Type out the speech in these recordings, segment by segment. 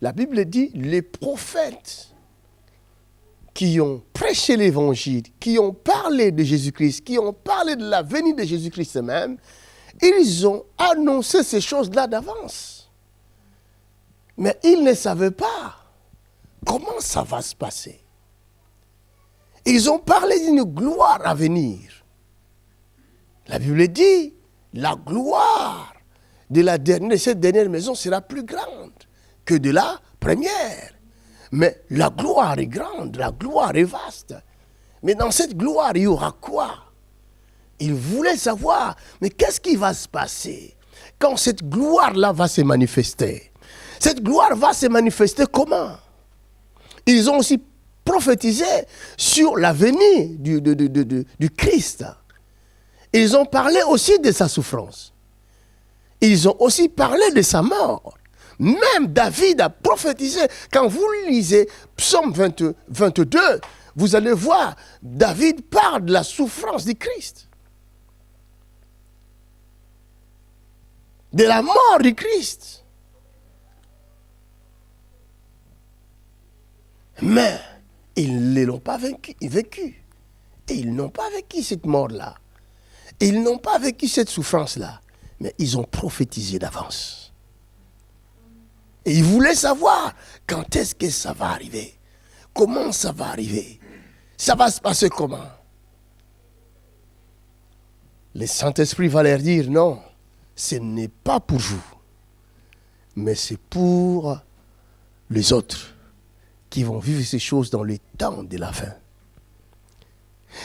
La Bible dit, les prophètes qui ont prêché l'évangile, qui ont parlé de Jésus-Christ, qui ont parlé de la venue de Jésus-Christ même, ils ont annoncé ces choses-là d'avance. Mais ils ne savaient pas comment ça va se passer. Ils ont parlé d'une gloire à venir. La Bible dit, la gloire de cette dernière maison sera plus grande que de la première. Mais la gloire est grande, la gloire est vaste. Mais dans cette gloire, il y aura quoi? Ils voulaient savoir, mais qu'est-ce qui va se passer quand cette gloire-là va se manifester? Cette gloire va se manifester comment? Ils ont aussi prophétisé sur la venue du Christ. Ils ont parlé aussi de sa souffrance. Ils ont aussi parlé de sa mort. Même David a prophétisé. Quand vous lisez Psaume 22, vous allez voir, David parle de la souffrance du Christ. De la mort du Christ. Mais ils ne l'ont pas vécu. Et ils n'ont pas vécu cette mort-là. Ils n'ont pas vécu cette souffrance-là. Mais ils ont prophétisé d'avance. Et ils voulaient savoir quand est-ce que ça va arriver. Comment ça va arriver. Ça va se passer comment. Le Saint-Esprit va leur dire non, ce n'est pas pour vous. Mais c'est pour les autres qui vont vivre ces choses dans le temps de la fin.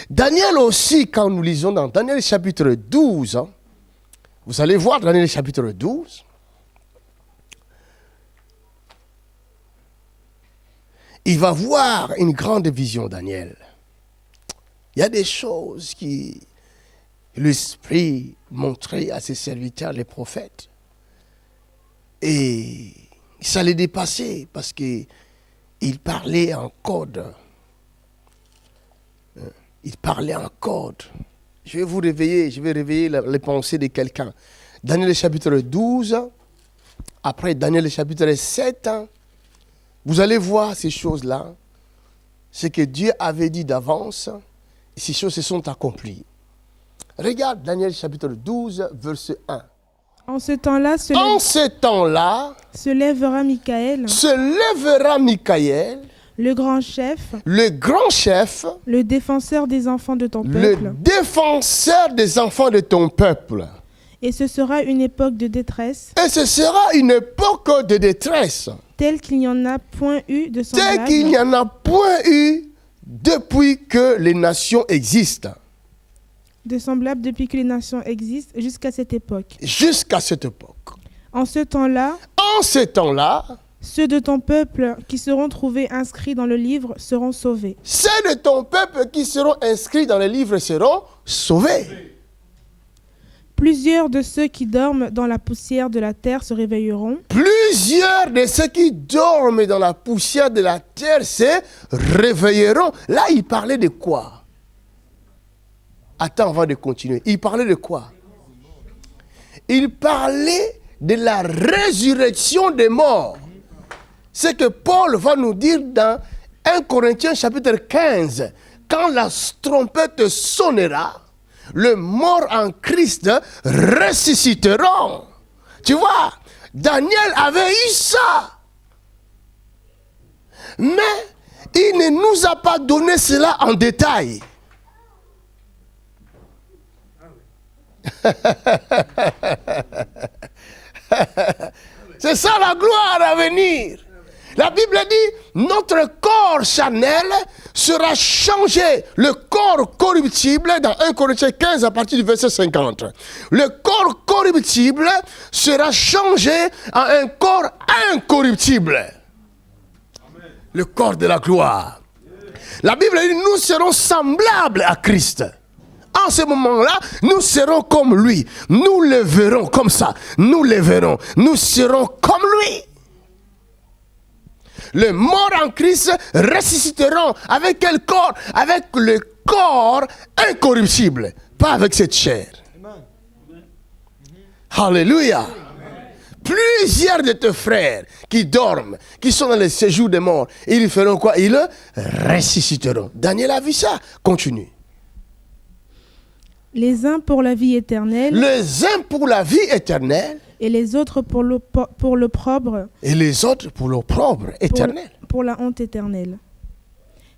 Daniel aussi, quand nous lisons dans Daniel chapitre 12, vous allez voir Daniel chapitre 12, il va voir une grande vision, Daniel. Il y a des choses qui l'Esprit montrait à ses serviteurs, les prophètes. Et ça les dépassait parce qu'il parlait en code. Il parlait en code. Je vais réveiller les pensées de quelqu'un. Daniel chapitre 12, après Daniel chapitre 7, vous allez voir ces choses-là. Ce que Dieu avait dit d'avance, ces choses se sont accomplies. Regarde Daniel chapitre 12, verset 1. En ce temps-là, se lèvera Michaël, le grand chef, le défenseur des enfants de ton peuple. Et ce sera une époque de détresse. Telle qu'il n'y en a point eu depuis que les nations existent. De semblable depuis que les nations existent jusqu'à cette époque. En ce temps-là, ceux de ton peuple qui seront trouvés inscrits dans le livre seront sauvés. Plusieurs de ceux qui dorment dans la poussière de la terre se réveilleront. Là, il parlait de quoi? Attends, avant de continuer. Il parlait de quoi? Il parlait de la résurrection des morts. C'est que Paul va nous dire dans 1 Corinthiens chapitre 15. Quand la trompette sonnera, les morts en Christ ressusciteront. Tu vois, Daniel avait eu ça. Mais il ne nous a pas donné cela en détail. C'est ça la gloire à venir. La Bible dit, notre corps charnel sera changé. Le corps corruptible, dans 1 Corinthiens 15 à partir du verset 50. Le corps corruptible sera changé en un corps incorruptible. Amen. Le corps de la gloire. La Bible dit, nous serons semblables à Christ. En ce moment-là, nous serons comme lui. Nous le verrons comme ça. Nous le verrons. Nous serons comme lui. Les morts en Christ ressusciteront avec quel corps? Avec le corps incorruptible. Pas avec cette chair. Amen. Alléluia. Amen. plusieurs de tes frères qui dorment, qui sont dans le séjour des morts, ils feront quoi? Ils le ressusciteront. Daniel a vu ça. Continue. Les uns pour la vie éternelle. Les uns pour la vie éternelle. Et les autres pour l'opprobre. Et les autres pour l'opprobre éternel. Pour la honte éternelle.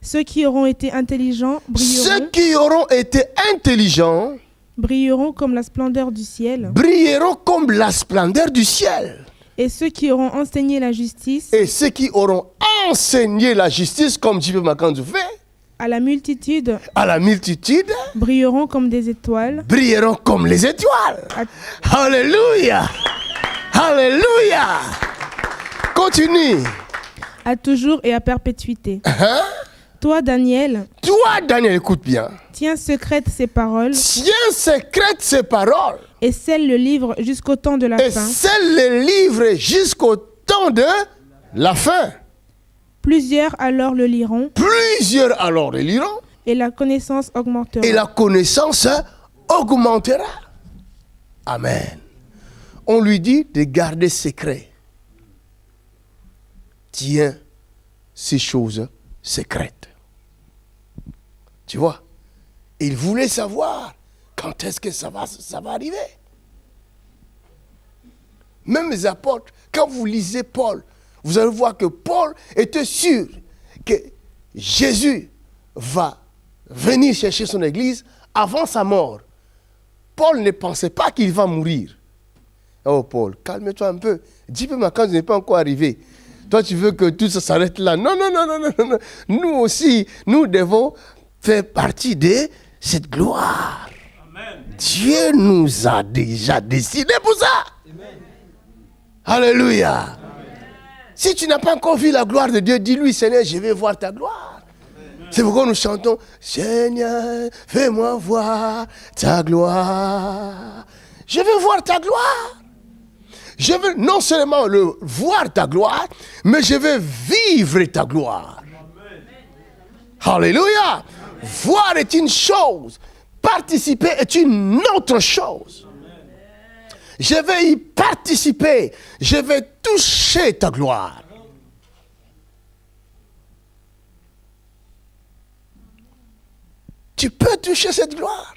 Ceux qui auront été intelligents brilleront. Ceux qui auront été intelligents brilleront comme la splendeur du ciel. Brilleront comme la splendeur du ciel. Et ceux qui auront enseigné la justice. Et ceux qui auront enseigné la justice comme J.P. Makanzu fait. À la multitude. Brilleront comme des étoiles. Brilleront comme les étoiles. Alléluia. Alléluia. Continue. À toujours et à perpétuité. Toi, Daniel, écoute bien. Tiens secrètes ces paroles. Et scelle le livre jusqu'au temps de la fin. Plusieurs alors le liront. Et la connaissance augmentera. Amen. On lui dit de garder secret. Tiens ces choses secrètes. Tu vois, il voulait savoir quand est-ce que ça va arriver. Même les apôtres, quand vous lisez Paul, vous allez voir que Paul était sûr que Jésus va venir chercher son église avant sa mort. Paul ne pensait pas qu'il va mourir. Oh Paul, calme-toi un peu. J.P. Makanzu n'est pas encore arrivé. Toi, tu veux que tout ça s'arrête là. Non. Nous aussi, nous devons faire partie de cette gloire. Amen. Dieu nous a déjà décidé pour ça. Amen. Alléluia. Amen. Si tu n'as pas encore vu la gloire de Dieu, dis-lui, Seigneur, je vais voir ta gloire. Amen. C'est pourquoi nous chantons, Seigneur, fais-moi voir ta gloire. Je veux voir ta gloire. Je veux non seulement voir ta gloire, mais je veux vivre ta gloire. Amen. Alléluia. Amen. Voir est une chose, participer est une autre chose. Amen. Je vais y participer, je vais toucher ta gloire. Tu peux toucher cette gloire.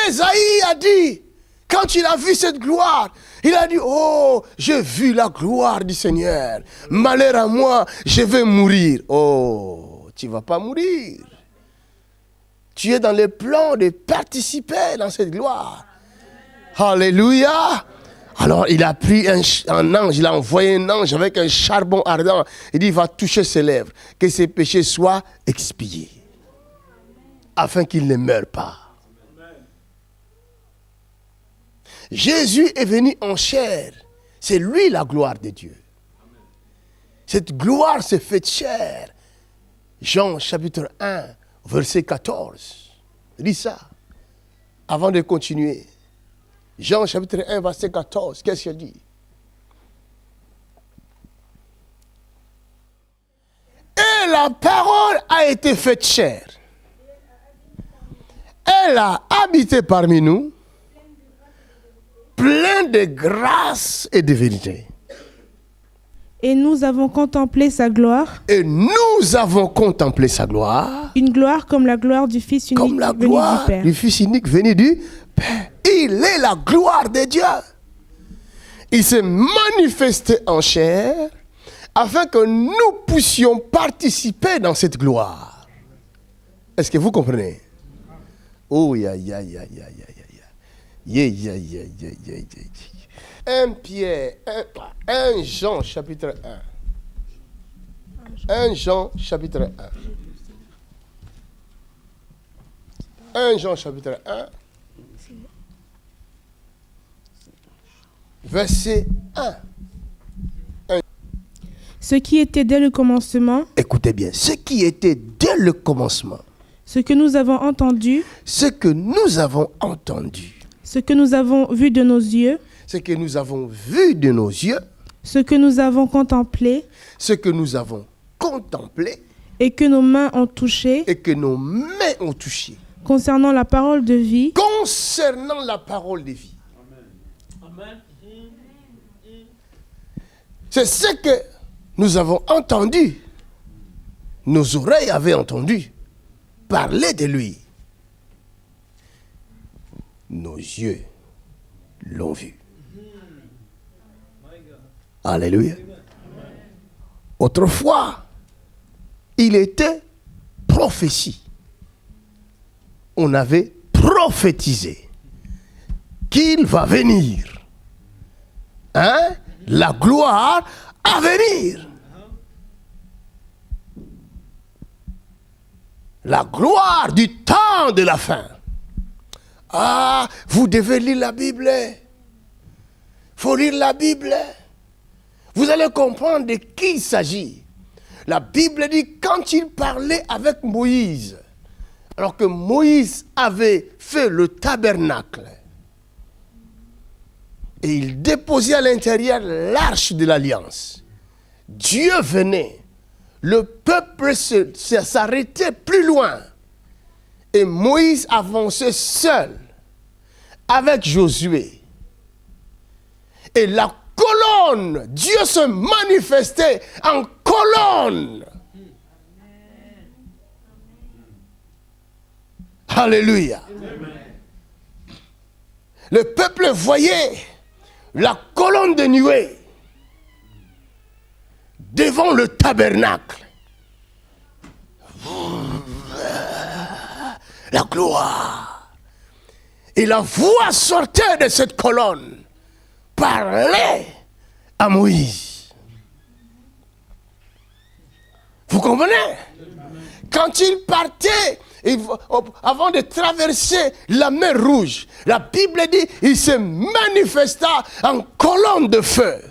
Ésaïe a dit, quand il a vu cette gloire, il a dit, oh, j'ai vu la gloire du Seigneur. Malheur à moi, je vais mourir. Oh, tu ne vas pas mourir. Tu es dans les plans de participer dans cette gloire. Alléluia. Alors il a pris un ange, il a envoyé un ange avec un charbon ardent. Il dit, il va toucher ses lèvres, que ses péchés soient expiés, afin qu'il ne meure pas. Jésus est venu en chair. C'est lui la gloire de Dieu. Cette gloire s'est faite chair. Jean chapitre 1, verset 14. Lis ça avant de continuer. Jean chapitre 1, verset 14. Qu'est-ce qu'il dit? Et la parole a été faite chair. Elle a habité parmi nous, plein de grâce et de vérité. Et nous avons contemplé sa gloire. Et nous avons contemplé sa gloire. Une gloire comme la gloire du Fils unique comme la gloire venu du Père. Du Fils unique venu du Père. Il est la gloire de Dieu. Il s'est manifesté en chair afin que nous puissions participer dans cette gloire. Est-ce que vous comprenez? Oh, ya. 1 Jean chapitre 1. 1 Jean chapitre 1. 1 Jean chapitre 1. Verset 1. Ce qui était dès le commencement. Écoutez bien. Ce qui était dès le commencement. Ce que nous avons entendu. Ce que nous avons entendu. Ce que nous avons vu de nos yeux. Ce que nous avons vu de nos yeux. Ce que nous avons contemplé. Ce que nous avons contemplé. Et que nos mains ont touché. Et que nos mains ont touché. Concernant la parole de vie. Concernant la parole de vie. Amen. Amen. C'est ce que nous avons entendu. Nos oreilles avaient entendu parler de lui. Nos yeux l'ont vu. Alléluia. Autrefois, il était prophétie. On avait prophétisé qu'il va venir. Hein? La gloire à venir. La gloire du temps de la fin. Ah, vous devez lire la Bible. Il faut lire la Bible. Vous allez comprendre de qui il s'agit. La Bible dit quand il parlait avec Moïse, alors que Moïse avait fait le tabernacle, et il déposait à l'intérieur l'arche de l'alliance. Dieu venait, le peuple s'arrêtait plus loin, et Moïse avançait seul avec Josué. Et la colonne, Dieu se manifestait en colonne. Alléluia. Le peuple voyait la colonne de nuée devant le tabernacle. La gloire. Et la voix sortait de cette colonne, parlait à Moïse. Vous comprenez? Quand il partait, avant de traverser la mer Rouge, la Bible dit il se manifesta en colonne de feu.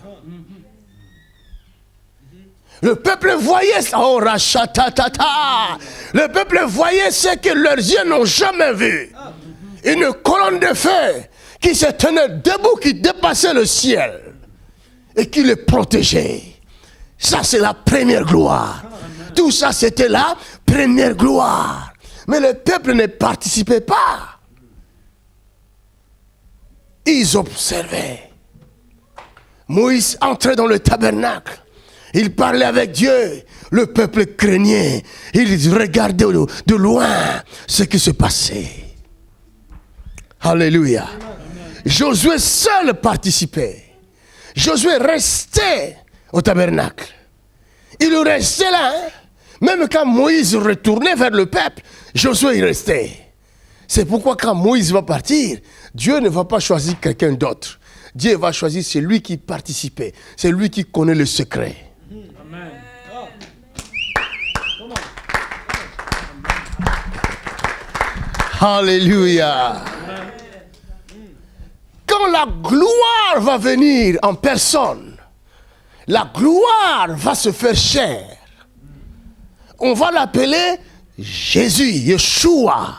Le peuple voyait ça. Oh, rachatatata. Le peuple voyait ce que leurs yeux n'ont jamais vu. Une colonne de feu qui se tenait debout, qui dépassait le ciel et qui les protégeait. Ça, c'est la première gloire. Tout ça, c'était la première gloire. Mais le peuple ne participait pas. Ils observaient. Moïse entrait dans le tabernacle. Il parlait avec Dieu. Le peuple craignait. Il regardait de loin ce qui se passait. Alléluia. Josué seul participait. Josué restait au tabernacle. Il restait là. Hein? Même quand Moïse retournait vers le peuple, Josué y restait. C'est pourquoi quand Moïse va partir, Dieu ne va pas choisir quelqu'un d'autre. Dieu va choisir celui qui participait. C'est lui qui connaît le secret. Amen. Alléluia. Quand la gloire va venir en personne, la gloire va se faire chair. On va l'appeler Jésus, Yeshua.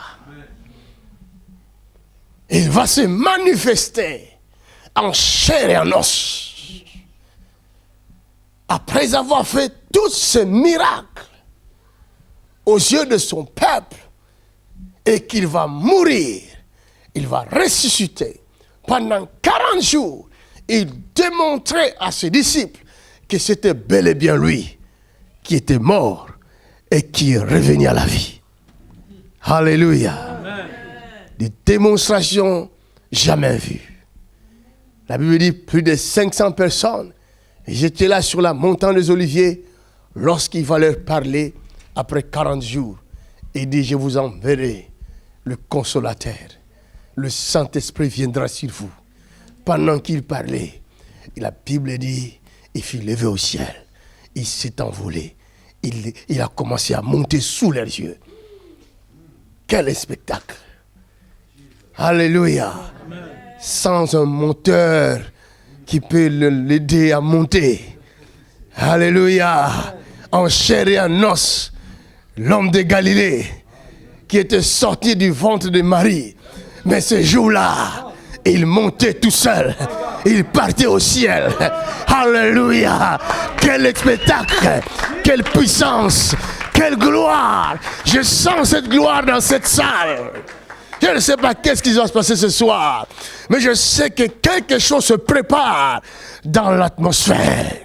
Il va se manifester en chair et en os. Après avoir fait tous ces miracles aux yeux de son peuple, et qu'il va mourir, il va ressusciter. Pendant 40 jours, il démontrait à ses disciples que c'était bel et bien lui qui était mort et qui est revenu à la vie. Alléluia. Amen. Des démonstrations jamais vues. La Bible dit plus de 500 personnes. J'étais là sur la montagne des Oliviers lorsqu'il va leur parler après 40 jours. Il dit, je vous enverrai le consolateur. Le Saint-Esprit viendra sur vous. Pendant qu'il parlait, la Bible dit, il fut levé au ciel. Il s'est envolé. Il a commencé à monter sous leurs yeux. Quel spectacle! Alléluia! Amen. Sans un monteur qui peut l'aider à monter. Alléluia! En chair et en os, l'homme de Galilée qui était sorti du ventre de Marie. Mais ce jour-là, il montait tout seul. Il partait au ciel. Alléluia! Quel spectacle! Quelle puissance! Quelle gloire! Je sens cette gloire dans cette salle. Je ne sais pas qu'est-ce qui va se passer ce soir. Mais je sais que quelque chose se prépare dans l'atmosphère.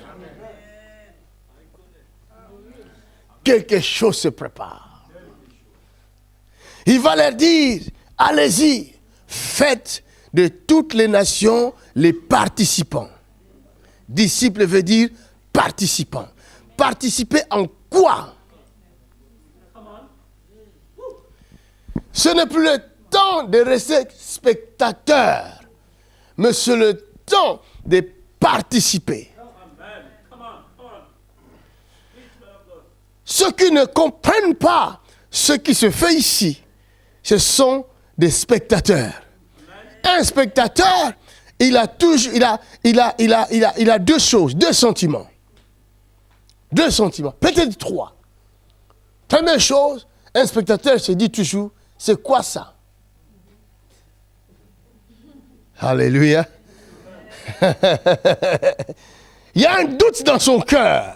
quelque chose se prépare. Il va leur dire, allez-y, faites de toutes les nations les participants. Disciple veut dire participant. Participer en quoi? Ce n'est plus le temps de rester spectateur, mais c'est le temps de participer. Ceux qui ne comprennent pas ce qui se fait ici, ce sont des spectateurs. Un spectateur, il a deux choses, deux sentiments. Deux sentiments, peut-être trois. Première chose, un spectateur se dit toujours, c'est quoi ça? Alléluia. Il y a un doute dans son cœur.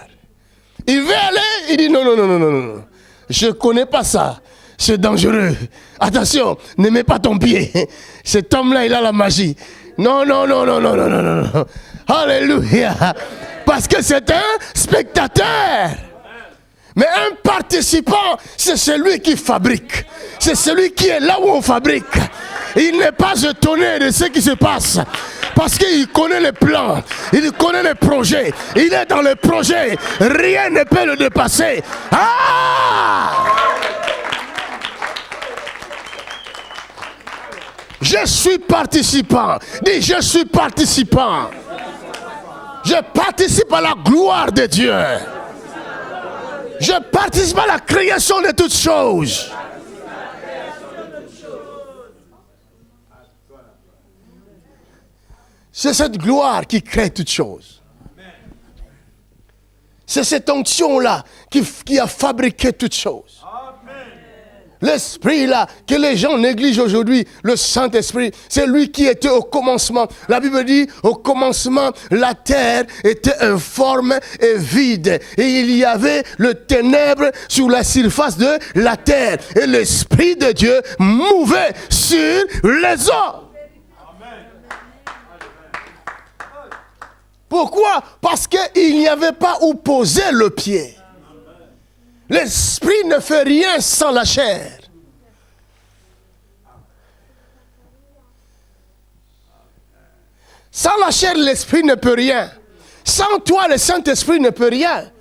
Il veut aller, il dit non. Je ne connais pas ça. C'est dangereux. Attention, ne mets pas ton pied. Cet homme-là, il a la magie. Non. Alléluia. Parce que c'est un spectateur. Mais un participant, c'est celui qui fabrique. C'est celui qui est là où on fabrique. Il n'est pas étonné de ce qui se passe. Parce qu'il connaît les plans, il connaît les projets. Il est dans les projets. Rien ne peut le dépasser. Je suis participant. Dis, je suis participant. Je participe à la gloire de Dieu. Je participe à la création de toutes choses. C'est cette gloire qui crée toutes choses. C'est cette onction-là qui a fabriqué toutes choses. L'esprit-là que les gens négligent aujourd'hui, le Saint-Esprit, c'est lui qui était au commencement. La Bible dit, au commencement, la terre était informe et vide. Et il y avait le ténèbre sur la surface de la terre. Et l'Esprit de Dieu mouvait sur les eaux. Pourquoi? Parce qu'il n'y avait pas où poser le pied. L'esprit ne fait rien sans la chair. Sans la chair, l'esprit ne peut rien. Sans toi, le Saint-Esprit ne peut rien.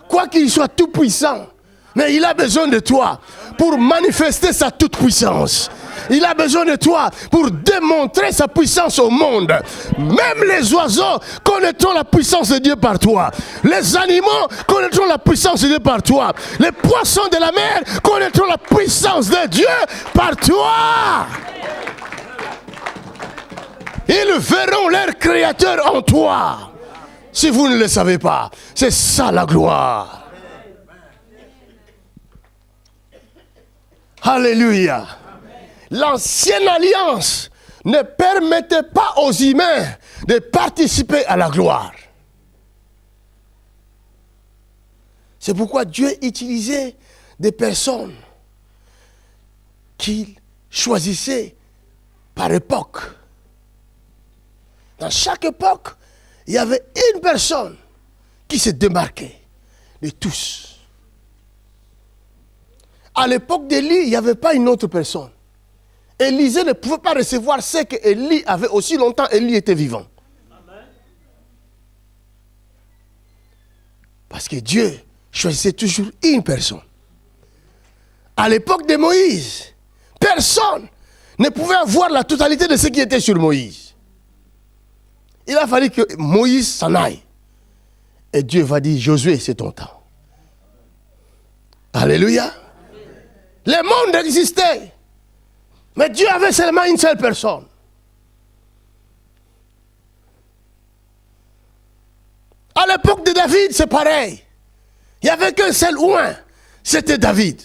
Quoi qu'il soit tout puissant. Mais il a besoin de toi pour manifester sa toute puissance. Il a besoin de toi pour démontrer sa puissance au monde. Même les oiseaux connaîtront la puissance de Dieu par toi. Les animaux connaîtront la puissance de Dieu par toi. Les poissons de la mer connaîtront la puissance de Dieu par toi. Ils verront leur Créateur en toi. Si vous ne le savez pas, c'est ça la gloire. Alléluia. L'ancienne alliance ne permettait pas aux humains de participer à la gloire. C'est pourquoi Dieu utilisait des personnes qu'il choisissait par époque. Dans chaque époque, il y avait une personne qui se démarquait de tous. À l'époque d'Élie, il n'y avait pas une autre personne. Élisée ne pouvait pas recevoir ce qu'Élie avait aussi longtemps Élie était vivant. Parce que Dieu choisissait toujours une personne. À l'époque de Moïse, personne ne pouvait avoir la totalité de ce qui était sur Moïse. Il a fallu que Moïse s'en aille. Et Dieu va dire, Josué, c'est ton temps. Alléluia. Le monde existait. Mais Dieu avait seulement une seule personne. À l'époque de David, c'est pareil. Il n'y avait qu'un seul oint. C'était David.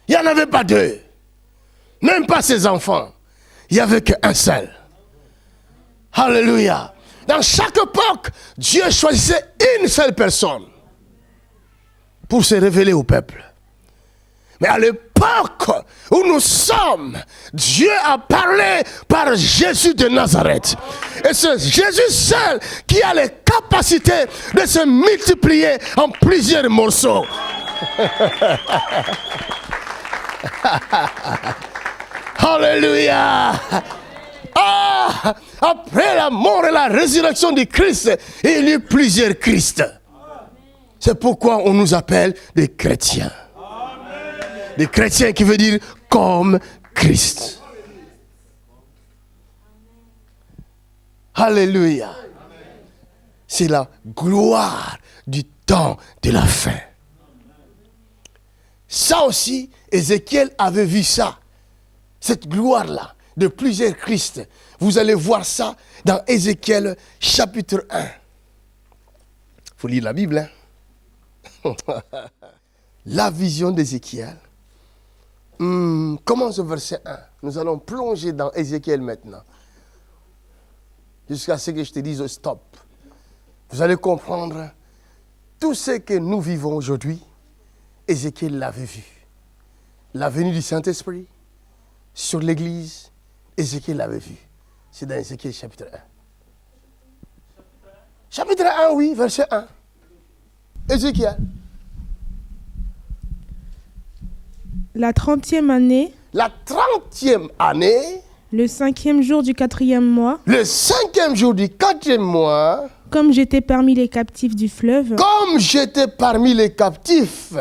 Il n'y en avait pas deux. Même pas ses enfants. Il n'y avait qu'un seul. Alléluia. Dans chaque époque, Dieu choisissait une seule personne pour se révéler au peuple. Mais à l'époque où nous sommes, Dieu a parlé par Jésus de Nazareth. Et c'est Jésus seul qui a les capacités de se multiplier en plusieurs morceaux. Alléluia. Après la mort et la résurrection du Christ, il y a eu plusieurs Christ. C'est pourquoi on nous appelle des chrétiens. Des chrétiens qui veut dire comme Christ. Alléluia. C'est la gloire du temps de la fin. Ça aussi, Ézéchiel avait vu ça. Cette gloire-là, de plusieurs Christ. Vous allez voir ça dans Ézéchiel chapitre 1. Il faut lire la Bible. Hein? La vision d'Ézéchiel. Commence au verset 1. Nous allons plonger dans Ézéchiel maintenant. Jusqu'à ce que je te dise stop. Vous allez comprendre tout ce que nous vivons aujourd'hui. Ézéchiel l'avait vu. La venue du Saint-Esprit sur l'Église, Ézéchiel l'avait vu. C'est dans Ézéchiel chapitre 1. Chapitre 1, oui, verset 1. Ézéchiel. La 30e année. La 30e année. Le 5e jour du 4e mois. Le 5e jour du 4e mois. Comme j'étais parmi les captifs du fleuve. Comme j'étais parmi les captifs.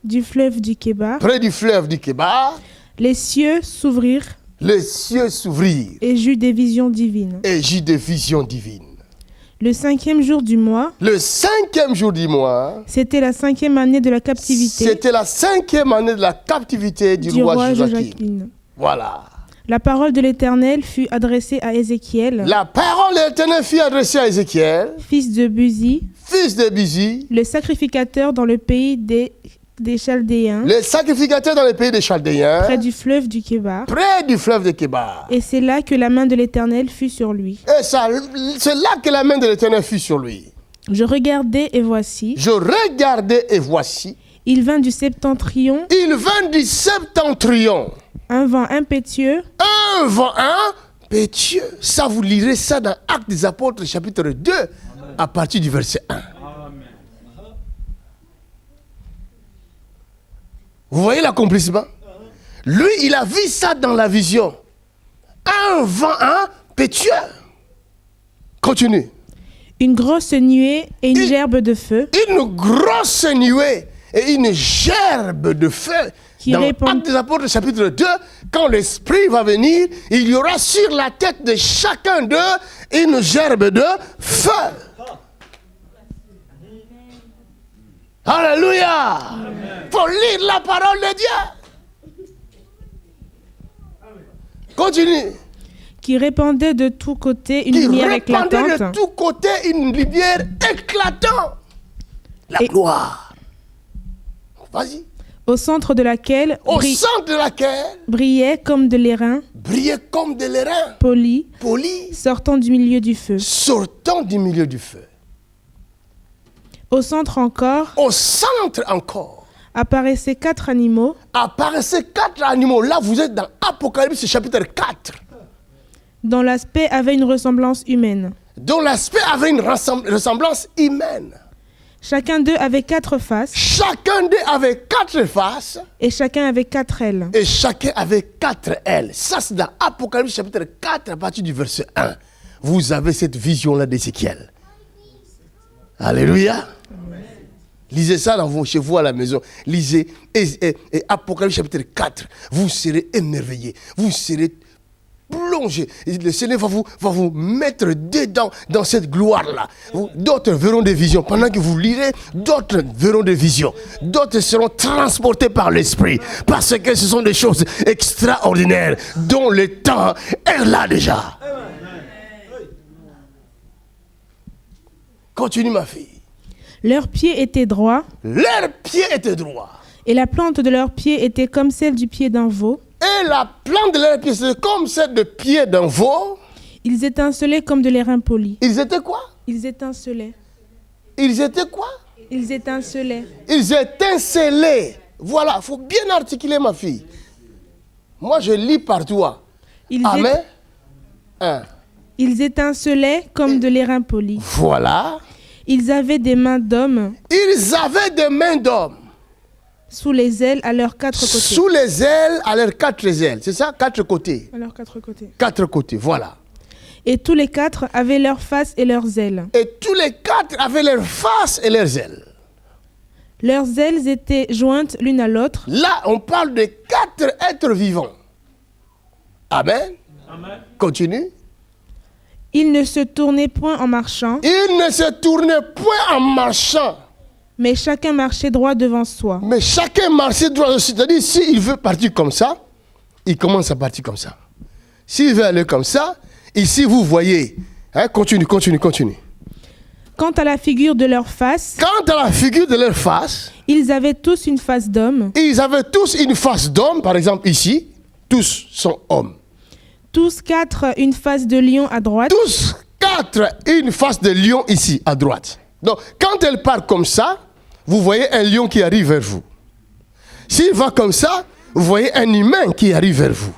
Du fleuve du Kébar. Près du fleuve du Kébar. Les cieux s'ouvrirent. Les cieux s'ouvrirent. Et j'eus des visions divines. Et j'eus des visions divines. Le 5e jour du mois. Le 5e jour du mois. C'était la 5e année de la captivité. C'était la 5e année de la captivité du roi Joachim. Voilà. La parole de l'Éternel fut adressée à Ézéchiel. La parole de l'Éternel fut adressée à Ézéchiel. Fils de Buzi. Fils de Buzi. Le sacrificateur dans le pays des Chaldéens. Le sacrificateur dans le pays des Chaldéens. Près du fleuve du Kébar. Près du fleuve du Kébar. Et c'est là que la main de l'Éternel fut sur lui. Et c'est là que la main de l'Éternel fut sur lui. Je regardais et voici. Je regardais et voici. Il vint du septentrion. Il vint du septentrion. Un vent impétueux. Un vent impétueux. Ça, vous lirez ça dans Actes des Apôtres, chapitre 2, à partir du verset 1. Vous voyez l'accomplissement? Lui, il a vu ça dans la vision. Un vent impétueux. Continue. Une grosse nuée et une gerbe de feu. Une grosse nuée et une gerbe de feu. Dans Actes des Apôtres, chapitre 2, quand l'Esprit va venir, il y aura sur la tête de chacun d'eux une gerbe de feu. Alléluia. Il faut lire la parole de Dieu. Continue. Qui répandait de tous côtés une lumière éclatante. Qui répandait de tous côtés une lumière éclatante. La gloire. Vas-y. Au centre de laquelle. Brillait comme de l'airain. Brillait comme de l'airain. Poli. Sortant du milieu du feu. Sortant du milieu du feu. Au centre encore. Apparaissaient 4 animaux. Là, vous êtes dans Apocalypse chapitre 4. Dont l'aspect avait une ressemblance humaine. Chacun d'eux avait 4 faces. Et chacun avait 4 ailes. Ça, c'est dans Apocalypse chapitre 4 à partir du verset 1. Vous avez cette vision-là d'Ézéchiel. Alléluia. Lisez ça chez vous à la maison. Lisez Apocalypse chapitre 4. Vous serez émerveillés. Vous serez plongés. Le Seigneur va vous mettre dedans dans cette gloire-là. D'autres verront des visions. Pendant que vous lirez, d'autres verront des visions. D'autres seront transportés par l'Esprit. Parce que ce sont des choses extraordinaires dont le temps est là déjà. Continue ma fille. Leurs pieds étaient droits. Et la plante de leurs pieds était comme celle du pied d'un veau. Et la plante de leurs pieds était comme celle du pied d'un veau. Ils étincelaient comme de l'airain poli. Ils étaient quoi? Ils étincelaient. Ils étaient quoi? Ils étincelaient. Ils étincelaient. Voilà, il faut bien articuler ma fille. Moi, je lis par toi. Amen. Ils étincelaient comme de l'airain poli. Voilà. Ils avaient des mains d'hommes. Sous les ailes à leurs 4 côtés. Sous les ailes à leurs 4 ailes. C'est ça, 4 côtés. À leurs 4 côtés. 4 côtés, voilà. Et tous les 4 avaient leurs faces et leurs ailes. Et tous les 4 avaient leurs faces et leurs ailes. Leurs ailes étaient jointes l'une à l'autre. Là, on parle de 4 êtres vivants. Amen. Amen. Continue. Ils ne se tournaient point en marchant. Ils ne se tournaient point en marchant. Mais chacun marchait droit devant soi. Mais chacun marchait droit. C'est-à-dire, s'il veut partir comme ça, il commence à partir comme ça. S'il veut aller comme ça, ici vous voyez. Hein, continue. Quant à la figure de leur face, ils avaient tous une face d'homme. Ils avaient tous une face d'homme, par exemple ici. Tous sont hommes. Tous 4 une face de lion à droite. Tous 4 une face de lion ici à droite. Donc quand elle part comme ça, vous voyez un lion qui arrive vers vous. S'il va comme ça, vous voyez un humain qui arrive vers vous.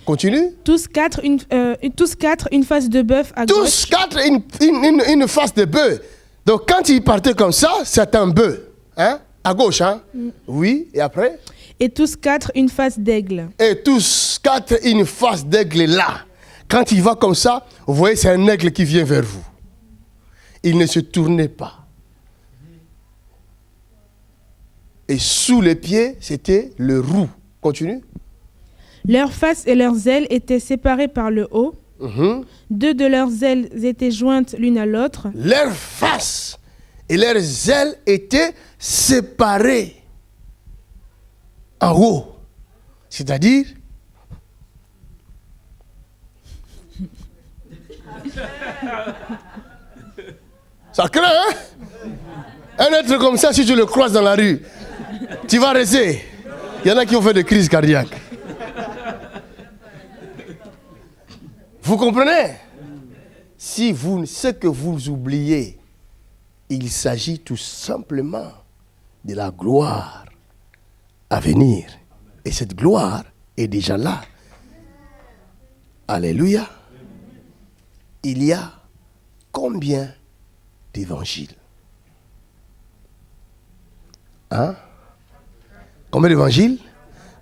Continue. Tous 4 une face de bœuf à gauche. Tous 4 une face de bœuf. Donc quand il partait comme ça, c'est un bœuf. Hein? À gauche, hein? Oui, et après? Et tous 4 une face d'aigle. Et tous 4 une face d'aigle là. Quand il va comme ça, vous voyez, c'est un aigle qui vient vers vous. Il ne se tournait pas. Et sous les pieds, c'était le roux. Continue. Leurs faces et leurs ailes étaient séparées par le haut. 2 de leurs ailes étaient jointes l'une à l'autre. Leurs faces et leurs ailes étaient séparées en haut. C'est-à-dire, ça craint, hein? Un être comme ça, si tu le croises dans la rue, tu vas rester. Il y en a qui ont fait des crises cardiaques. Vous comprenez? Ce que vous oubliez, il s'agit tout simplement de la gloire à venir. Et cette gloire est déjà là. Alléluia. Il y a combien d'évangiles? Hein? Combien d'évangiles?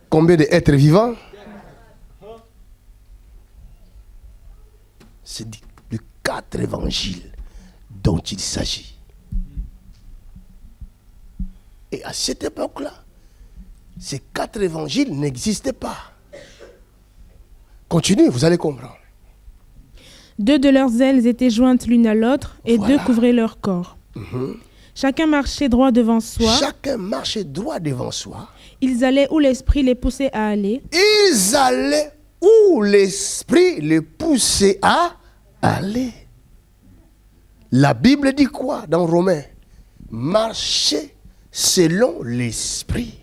Combien d'êtres vivants? C'est de 4 évangiles dont il s'agit. Et à cette époque-là, ces 4 évangiles n'existaient pas. Continue, vous allez comprendre. 2 de leurs ailes étaient jointes l'une à l'autre et 2 couvraient leur corps. Chacun marchait droit devant soi. Chacun marchait droit devant soi. Ils allaient où l'esprit les poussait à aller. Ils allaient où l'esprit les poussait à aller. La Bible dit quoi dans Romains? Marcher selon l'esprit.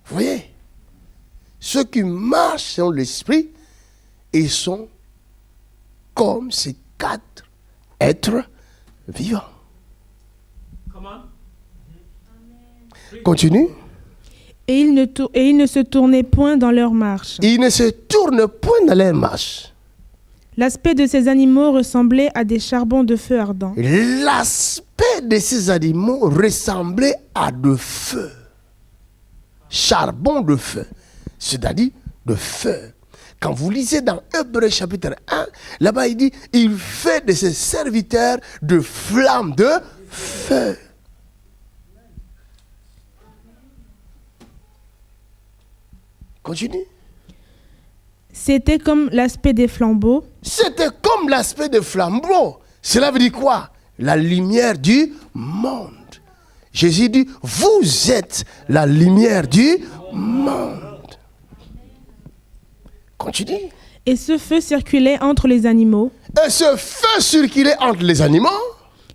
Vous voyez? Ceux qui marchent selon l'esprit, ils sont comme ces 4 êtres vivants. Comment? Continue. Et ils ne se tournaient point dans leur marche. Ils ne se tournent point dans leur marche. L'aspect de ces animaux ressemblait à des charbons de feu ardents. L'aspect de ces animaux ressemblait à de feu. Charbon de feu. C'est-à-dire de feu. Quand vous lisez dans Hébreux chapitre 1, là-bas il dit, il fait de ses serviteurs de flammes de feu. Continue. C'était comme l'aspect des flambeaux. C'était comme l'aspect des flambeaux. Cela veut dire quoi? La lumière du monde. Jésus dit, vous êtes la lumière du monde. Continue. Et ce feu circulait entre les animaux. Et ce feu circulait entre les animaux.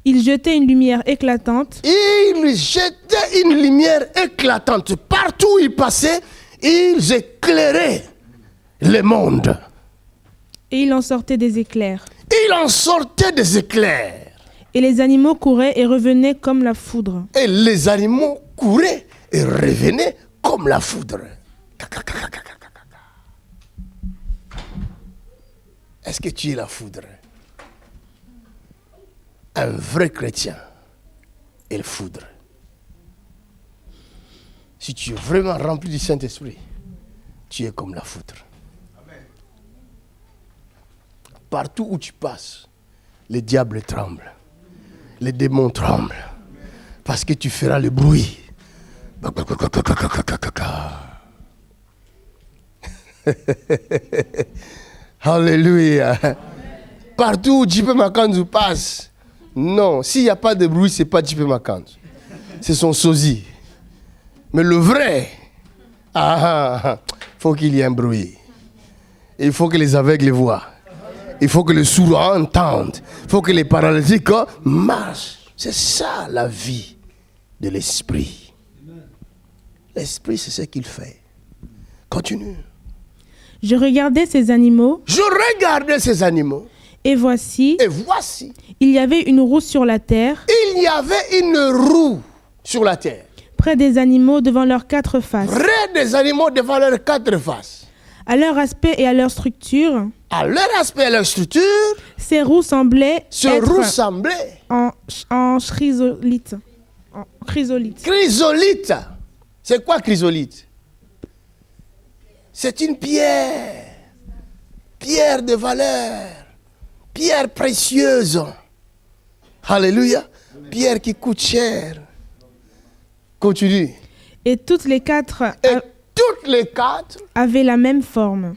Il jetait une lumière éclatante. Il jetait une lumière éclatante. Partout où ils passaient, ils éclairaient le monde. Et il en sortait des éclairs. Il en sortait des éclairs. Et les animaux couraient et revenaient comme la foudre. Et les animaux couraient et revenaient comme la foudre. Est-ce que tu es la foudre? Un vrai chrétien est la foudre. Si tu es vraiment rempli du Saint-Esprit, tu es comme la foudre. Partout où tu passes, les diables tremblent. Les démons tremblent. Parce que tu feras le bruit. Alléluia. Partout où J.P. Makanzu passe, non, s'il n'y a pas de bruit, ce n'est pas J.P. Makanzu. C'est son sosie. Mais le vrai, faut qu'il y ait un bruit. Il faut que les aveugles voient. Il faut que les sourds entendent. Il faut que les paralytiques marchent. C'est ça la vie de l'esprit. L'esprit, c'est ce qu'il fait. Continue. Je regardais ces animaux. Et voici. Il y avait une roue sur la terre. Près des animaux devant leurs 4 faces. À leur aspect et à leur structure. Ces roues semblaient en chrysolite. Chrysolite. C'est quoi chrysolite? C'est une pierre. Pierre de valeur. Pierre précieuse. Alléluia. Pierre qui coûte cher. Continue. Et toutes les quatre avaient la même forme.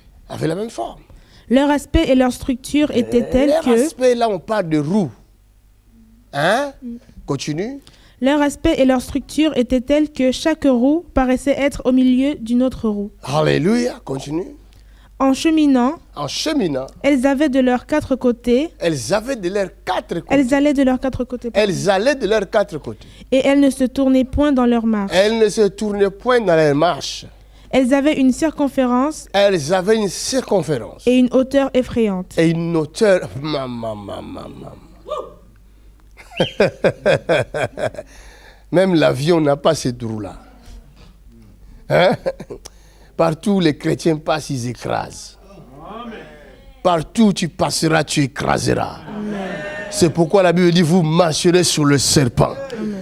Leur aspect et leur structure étaient tels que... Leur aspect, là, on parle de roue. Hein? Continue. Leur aspect et leur structure étaient tels que chaque roue paraissait être au milieu d'une autre roue. Alléluia. Continue. En cheminant, elles avaient de leurs 4 côtés. Elles allaient de leurs 4 côtés. Et elles ne se tournaient point dans leur marche. Elles avaient une circonférence. Et une hauteur effrayante. Même l'avion n'a pas cette roue-là. Hein? Partout où les chrétiens passent, ils écrasent. Partout où tu passeras, tu écraseras. C'est pourquoi la Bible dit, vous marcherez sur le serpent.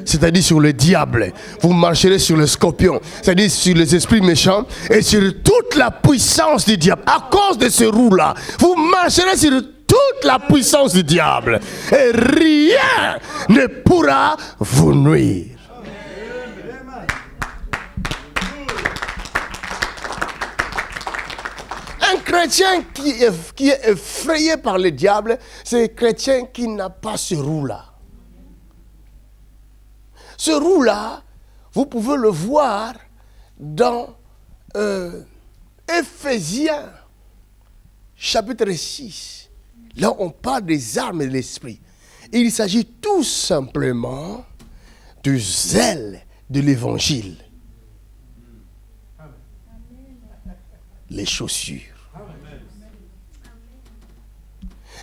C'est-à-dire sur le diable. Vous marcherez sur le scorpion. C'est-à-dire sur les esprits méchants et sur toute la puissance du diable. À cause de ce roue-là, vous marcherez sur toute la puissance du diable. Et rien ne pourra vous nuire. Un chrétien qui est effrayé par le diable, c'est un chrétien qui n'a pas ce roue-là. Ce roue-là, vous pouvez le voir dans Éphésiens, chapitre 6. Là, on parle des armes de l'esprit. Il s'agit tout simplement du zèle de l'évangile. Les chaussures.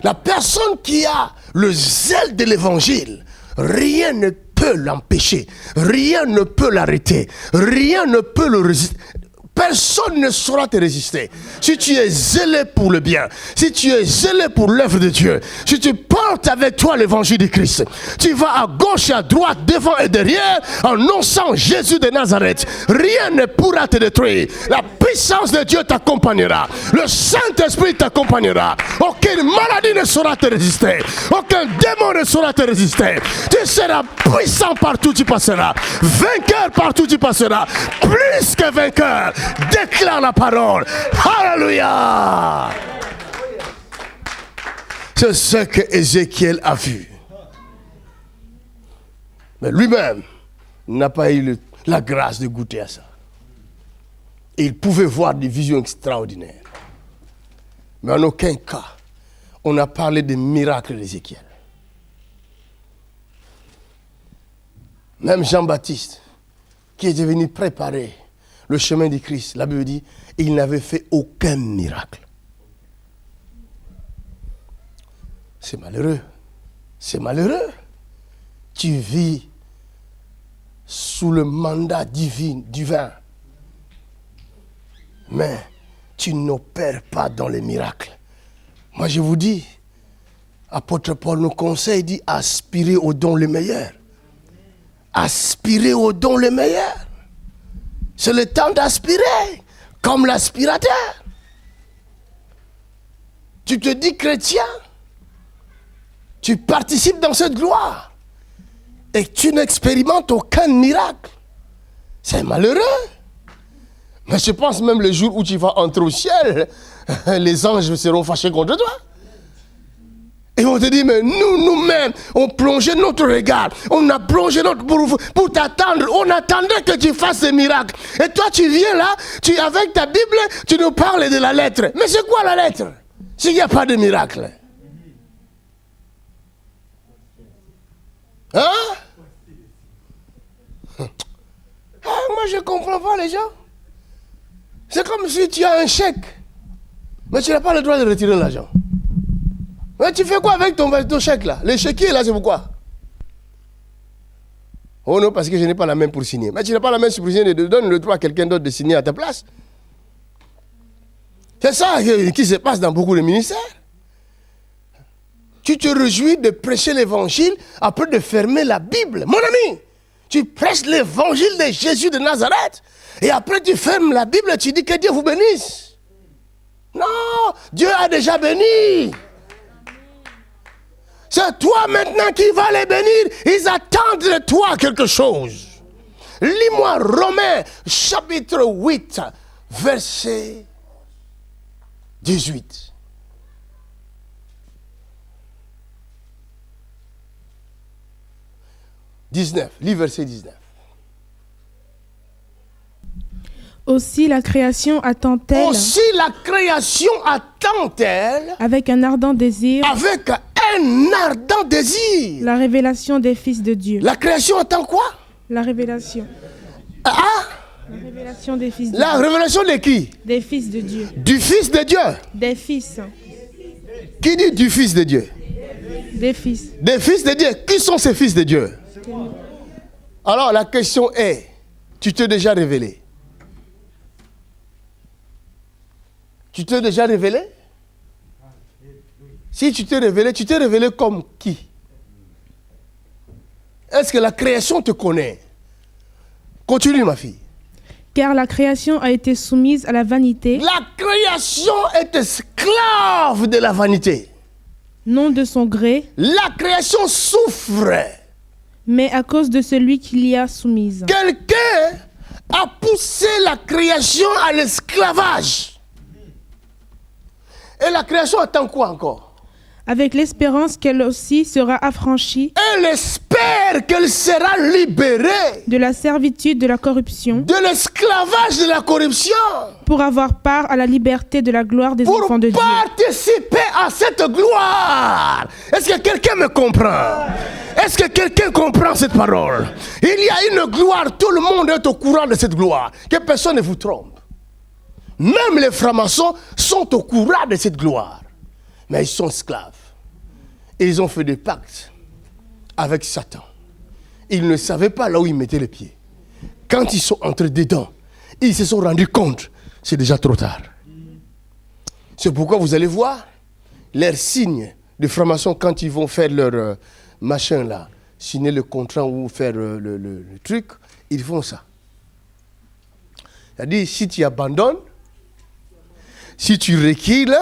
La personne qui a le zèle de l'évangile, rien ne peut l'empêcher, rien ne peut l'arrêter, rien ne peut le résister. Personne ne saura te résister. Si tu es zélé pour le bien, si tu es zélé pour l'œuvre de Dieu, si tu portes avec toi l'évangile de Christ, tu vas à gauche et à droite, devant et derrière, en annonçant Jésus de Nazareth. Rien ne pourra te détruire. La puissance de Dieu t'accompagnera. Le Saint-Esprit t'accompagnera. Aucune maladie ne saura te résister. Aucun démon ne saura te résister. Tu seras puissant partout où tu passeras. Vainqueur partout où tu passeras. Plus que vainqueur. Déclare la parole. Alléluia. C'est ce que Ézéchiel a vu. Mais lui-même n'a pas eu la grâce de goûter à ça. Et il pouvait voir des visions extraordinaires. Mais en aucun cas, on a parlé des miracles d'Ézéchiel. Même Jean-Baptiste, qui était venu préparer le chemin du Christ, la Bible dit, il n'avait fait aucun miracle. C'est malheureux. C'est malheureux. Tu vis sous le mandat divin. Mais tu n'opères pas dans les miracles. Moi je vous dis, apôtre Paul nous conseille, dit aspirez aux dons les meilleurs. Aspirez aux dons les meilleurs. C'est le temps d'aspirer, comme l'aspirateur. Tu te dis chrétien, tu participes dans cette gloire et tu n'expérimentes aucun miracle. C'est malheureux. Mais je pense même le jour où tu vas entrer au ciel, les anges seront fâchés contre toi. Et on te dit, mais nous-mêmes, on plongeait notre regard, on a plongé notre pour t'attendre, on attendait que tu fasses ces miracles. Et toi, tu viens là, avec ta Bible, tu nous parles de la lettre. Mais c'est quoi la lettre? S'il n'y a pas de miracle. Hein? Moi, je ne comprends pas les gens. C'est comme si tu as un chèque, mais tu n'as pas le droit de retirer l'argent. Mais tu fais quoi avec ton chèque là? Le chéquier là, c'est pourquoi? Oh non, parce que je n'ai pas la main pour signer. Mais tu n'as pas la main pour signer, donne le droit à quelqu'un d'autre de signer à ta place. C'est ça qui se passe dans beaucoup de ministères. Tu te réjouis de prêcher l'évangile après de fermer la Bible. Mon ami, tu prêches l'évangile de Jésus de Nazareth et après tu fermes la Bible et tu dis que Dieu vous bénisse. Non, Dieu a déjà béni. C'est toi maintenant qui vas les bénir. Ils attendent de toi quelque chose. Lis-moi Romains chapitre 8, verset 18. Lis verset 19. Aussi la création attend-elle. Aussi la création attend-elle. Avec un ardent désir. Avec un ardent désir. La révélation des fils de Dieu. La création attend quoi? La révélation. Ah? La révélation des fils de Dieu. La révélation de qui? Des fils de Dieu. Du Fils de Dieu. Des fils. Qui dit du Fils de Dieu? Des fils. Des fils de Dieu. Qui sont ces fils de Dieu? Alors la question est, tu t'es déjà révélé? Tu t'es déjà révélé? Si tu t'es révélé comme qui? Est-ce que la création te connaît? Continue ma fille. Car la création a été soumise à la vanité. La création est esclave de la vanité. Non de son gré. La création souffre. Mais à cause de celui qui l'y a soumise. Quelqu'un a poussé la création à l'esclavage. Et la création attend quoi encore? Avec l'espérance qu'elle aussi sera affranchie. Elle espère qu'elle sera libérée. De la servitude de la corruption. De l'esclavage de la corruption. Pour avoir part à la liberté de la gloire des enfants de Dieu. Pour participer à cette gloire. Est-ce que quelqu'un me comprend? Est-ce que quelqu'un comprend cette parole? Il y a une gloire, tout le monde est au courant de cette gloire. Que personne ne vous trompe. Même les francs-maçons sont au courant de cette gloire. Mais ils sont esclaves. Et ils ont fait des pactes avec Satan. Ils ne savaient pas là où ils mettaient les pieds. Quand ils sont entrés dedans, ils se sont rendus compte, c'est déjà trop tard. C'est pourquoi vous allez voir leurs signes de francs-maçons quand ils vont faire leur machin là, signer le contrat ou faire le truc, ils font ça. C'est-à-dire, si tu abandonnes, si tu recules,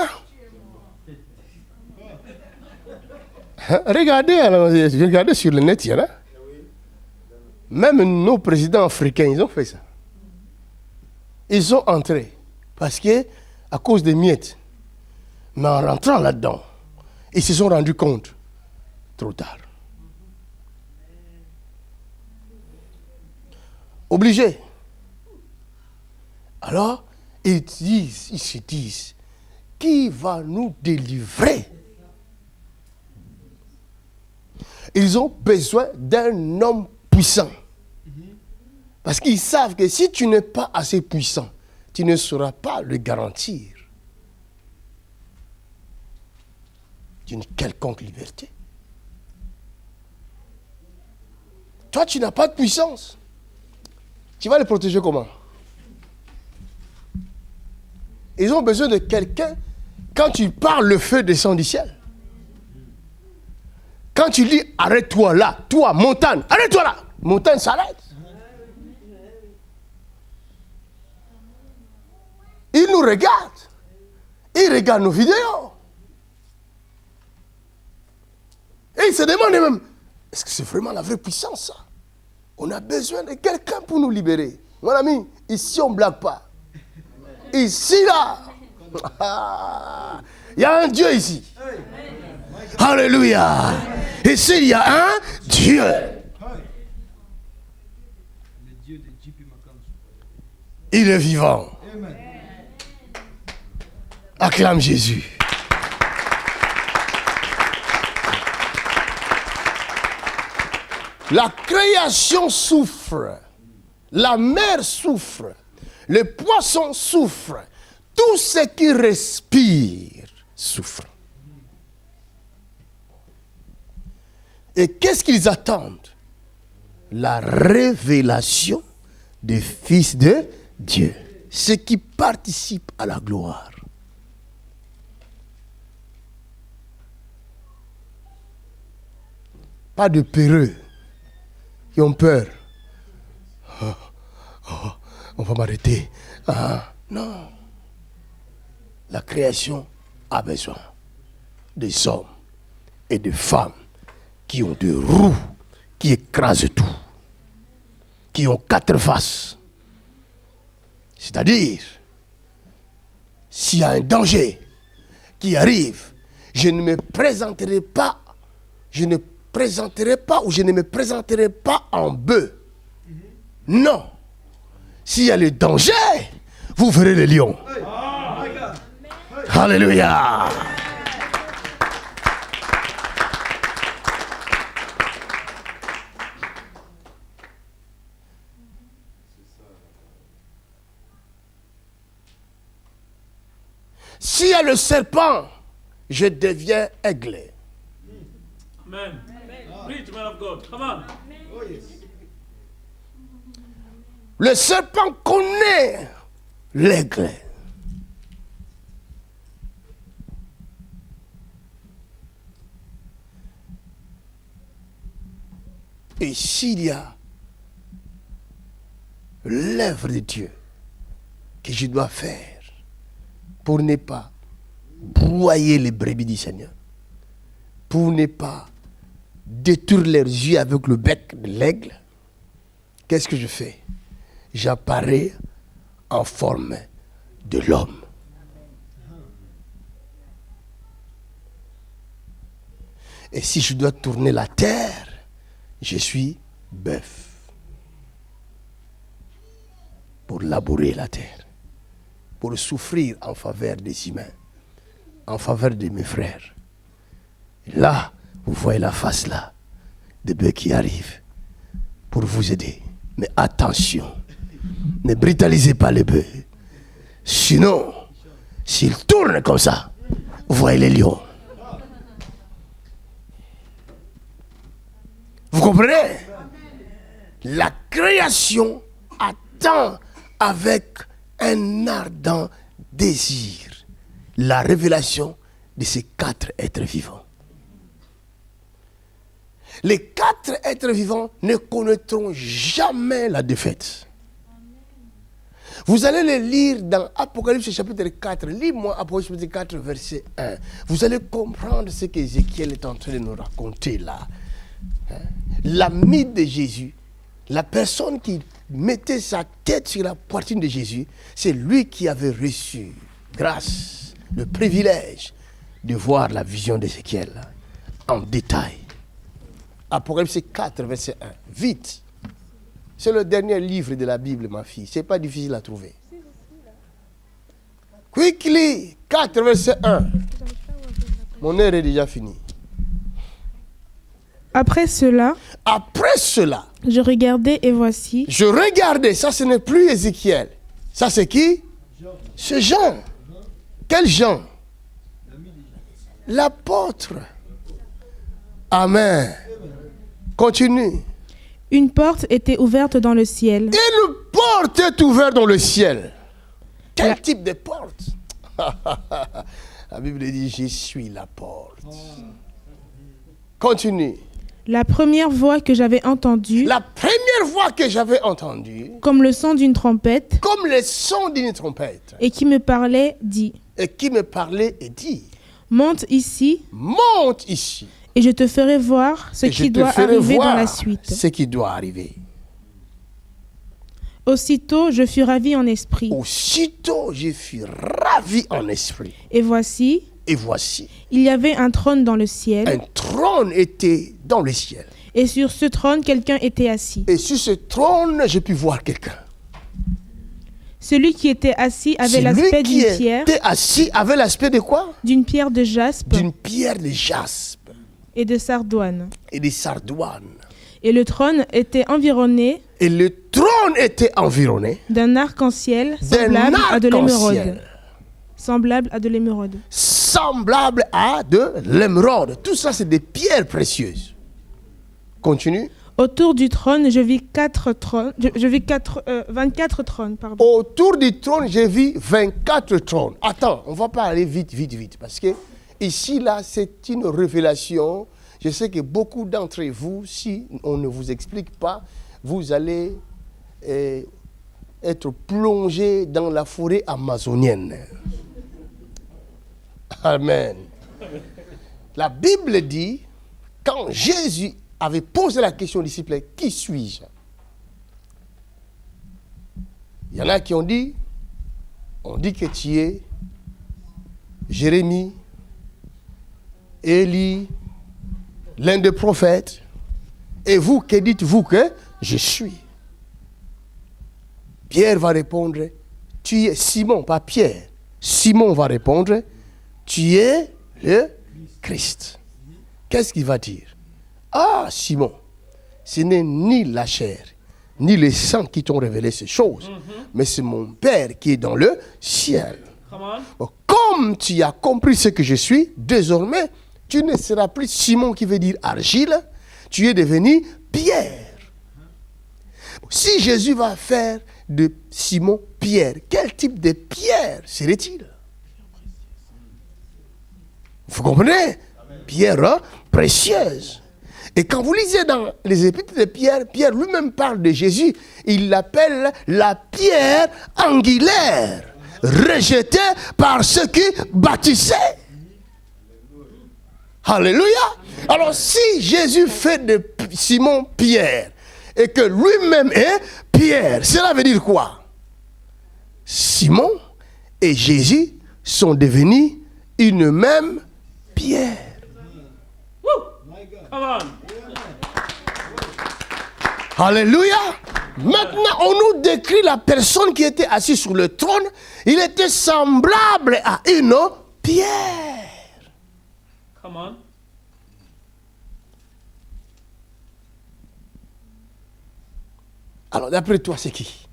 regardez sur le net, il y en a. Même nos présidents africains, ils ont fait ça. Ils sont entrés parce que, à cause des miettes, mais en rentrant là-dedans, ils se sont rendus compte trop tard. Obligés. Alors, ils se disent, qui va nous délivrer? Ils ont besoin d'un homme puissant. Parce qu'ils savent que si tu n'es pas assez puissant, tu ne sauras pas le garantir d'une quelconque liberté. Toi, tu n'as pas de puissance. Tu vas les protéger comment? Ils ont besoin de quelqu'un. Quand tu parles, le feu descend du ciel. Quand tu dis arrête-toi là, toi, montagne, arrête-toi là, montagne s'arrête. regarde. Il regarde nos vidéos. Et il se demande même, est-ce que c'est vraiment la vraie puissance, ça? On a besoin de quelqu'un pour nous libérer. Mon ami, ici on ne blague pas. Ici, là, il y a un Dieu ici. Alléluia. Ici, il y a un Dieu. Il est vivant. Acclame Jésus. La création souffre. La mer souffre. Les poissons souffrent. Tout ce qui respire souffre. Et qu'est-ce qu'ils attendent? La révélation des fils de Dieu. Ce qui participe à la gloire. Pas de peureux qui ont peur. On va m'arrêter. Non. La création a besoin des hommes et des femmes qui ont des roues qui écrasent tout, qui ont 4 faces. C'est-à-dire, s'il y a un danger qui arrive, je ne me présenterai pas ou je ne me présenterai pas en bœuf. Non. S'il y a le danger, vous verrez les lions. Alléluia. S'il y a le serpent, je deviens aigle. Amen. Preach, man of God. Come on. Le serpent connaît l'aigle. Et s'il y a l'œuvre de Dieu que je dois faire pour ne pas broyer les brebis du Seigneur, pour ne pas détruire leurs yeux avec le bec de l'aigle, qu'est-ce que je fais? J'apparais en forme de l'homme. Et si je dois tourner la terre, je suis bœuf. Pour labourer la terre. Pour souffrir en faveur des humains. En faveur de mes frères. Et là, vous voyez la face là. Des bœufs qui arrivent. Pour vous aider. Mais attention. Ne brutalisez pas les bœufs. Sinon, s'ils tournent comme ça, vous voyez les lions. Vous comprenez? La création attend avec un ardent désir la révélation de ces 4 êtres vivants. Les 4 êtres vivants ne connaîtront jamais la défaite. Vous allez les lire dans Apocalypse chapitre 4. Lis-moi Apocalypse chapitre 4, verset 1. Vous allez comprendre ce qu'Ézéchiel est en train de nous raconter là. L'ami de Jésus, la personne qui mettait sa tête sur la poitrine de Jésus, c'est lui qui avait reçu, grâce, le privilège de voir la vision d'Ézéchiel en détail. Apocalypse 4, verset 1. Vite. C'est le dernier livre de la Bible, ma fille. Ce n'est pas difficile à trouver. Quickly, 4, verset 1. Mon heure est déjà finie. Après cela, je regardais et voici. Ça ce n'est plus Ézéchiel. Ça c'est qui? C'est Jean. Quel Jean? L'apôtre. Amen. Continue. Une porte était ouverte dans le ciel. Une porte est ouverte dans le ciel. Quel type de porte? La Bible dit, je suis la porte. Continue. La première voix que j'avais entendue. La première voix que j'avais entendue. Comme le son d'une trompette. Comme le son d'une trompette. Et qui me parlait dit. Et qui me parlait et dit. Monte ici. Monte ici. Et je te ferai voir ce qui doit arriver dans la suite. Ce qui doit arriver. Aussitôt, je fus ravi en esprit. Aussitôt, je fus ravi en esprit. Et voici. Il y avait un trône dans le ciel. Un trône était dans le ciel. Et sur ce trône, quelqu'un était assis. Et sur ce trône, j'ai pu voir quelqu'un. Celui qui était assis avait l'aspect d'une pierre. Celui qui était assis avait l'aspect de quoi? D'une pierre de jaspe. D'une pierre de jaspe. Et de sardoine. Et de sardoine. Et le trône était environné. Et le trône était environné. D'un arc-en-ciel semblable à de l'émeraude. Semblable à de l'émeraude. Semblable à de l'émeraude. Tout ça, c'est des pierres précieuses. Continue. Autour du trône, je vis 24 trônes. Pardon. Autour du trône, je vis 24 trônes. Attends, on va pas aller vite. Parce que ici, là, c'est une révélation. Je sais que beaucoup d'entre vous, si on ne vous explique pas, vous allez être plongé dans la forêt amazonienne. Amen. La Bible dit, quand Jésus avait posé la question aux disciples, qui suis-je? Il y en a qui on dit que tu es Jérémie, Élie, l'un des prophètes. Et vous, que dites-vous que je suis? Pierre va répondre, tu es Simon, pas Pierre. Simon va répondre, tu es le Christ. Qu'est-ce qu'il va dire? Ah, Simon, ce n'est ni la chair, ni le sang qui t'ont révélé ces choses, mais c'est mon Père qui est dans le ciel. Bon, comme tu as compris ce que je suis, désormais, tu ne seras plus Simon qui veut dire argile, tu es devenu Pierre. Bon, si Jésus va faire de Simon Pierre, quel type de pierre serait-il? Vous comprenez? Pierre précieuse. Et quand vous lisez dans les épîtres de Pierre, Pierre lui-même parle de Jésus. Il l'appelle la pierre angulaire, rejetée par ceux qui bâtissaient. Alléluia. Alors si Jésus fait de Simon Pierre et que lui-même est Pierre, cela veut dire quoi? Simon et Jésus sont devenus une même pierre. Alléluia. Maintenant, on nous décrit la personne qui était assise sur le trône. Il était semblable à une pierre. Come on. Alors, d'après toi, c'est qui?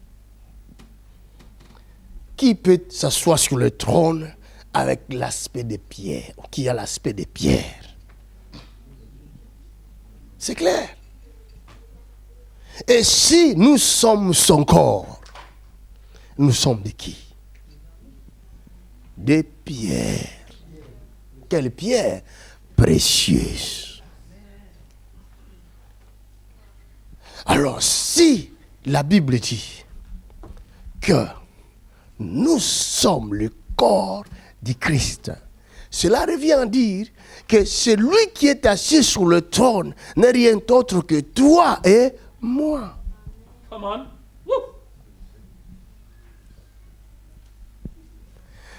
Qui peut s'asseoir sur le trône avec l'aspect de pierre, ou qui a l'aspect de pierre? C'est clair. Et si nous sommes son corps, nous sommes de qui? Des pierres. Quelles pierres? Précieuses. Alors si la Bible dit que nous sommes le corps du Christ, cela revient à dire que celui qui est assis sur le trône n'est rien d'autre que toi et moi. Come on. Woo.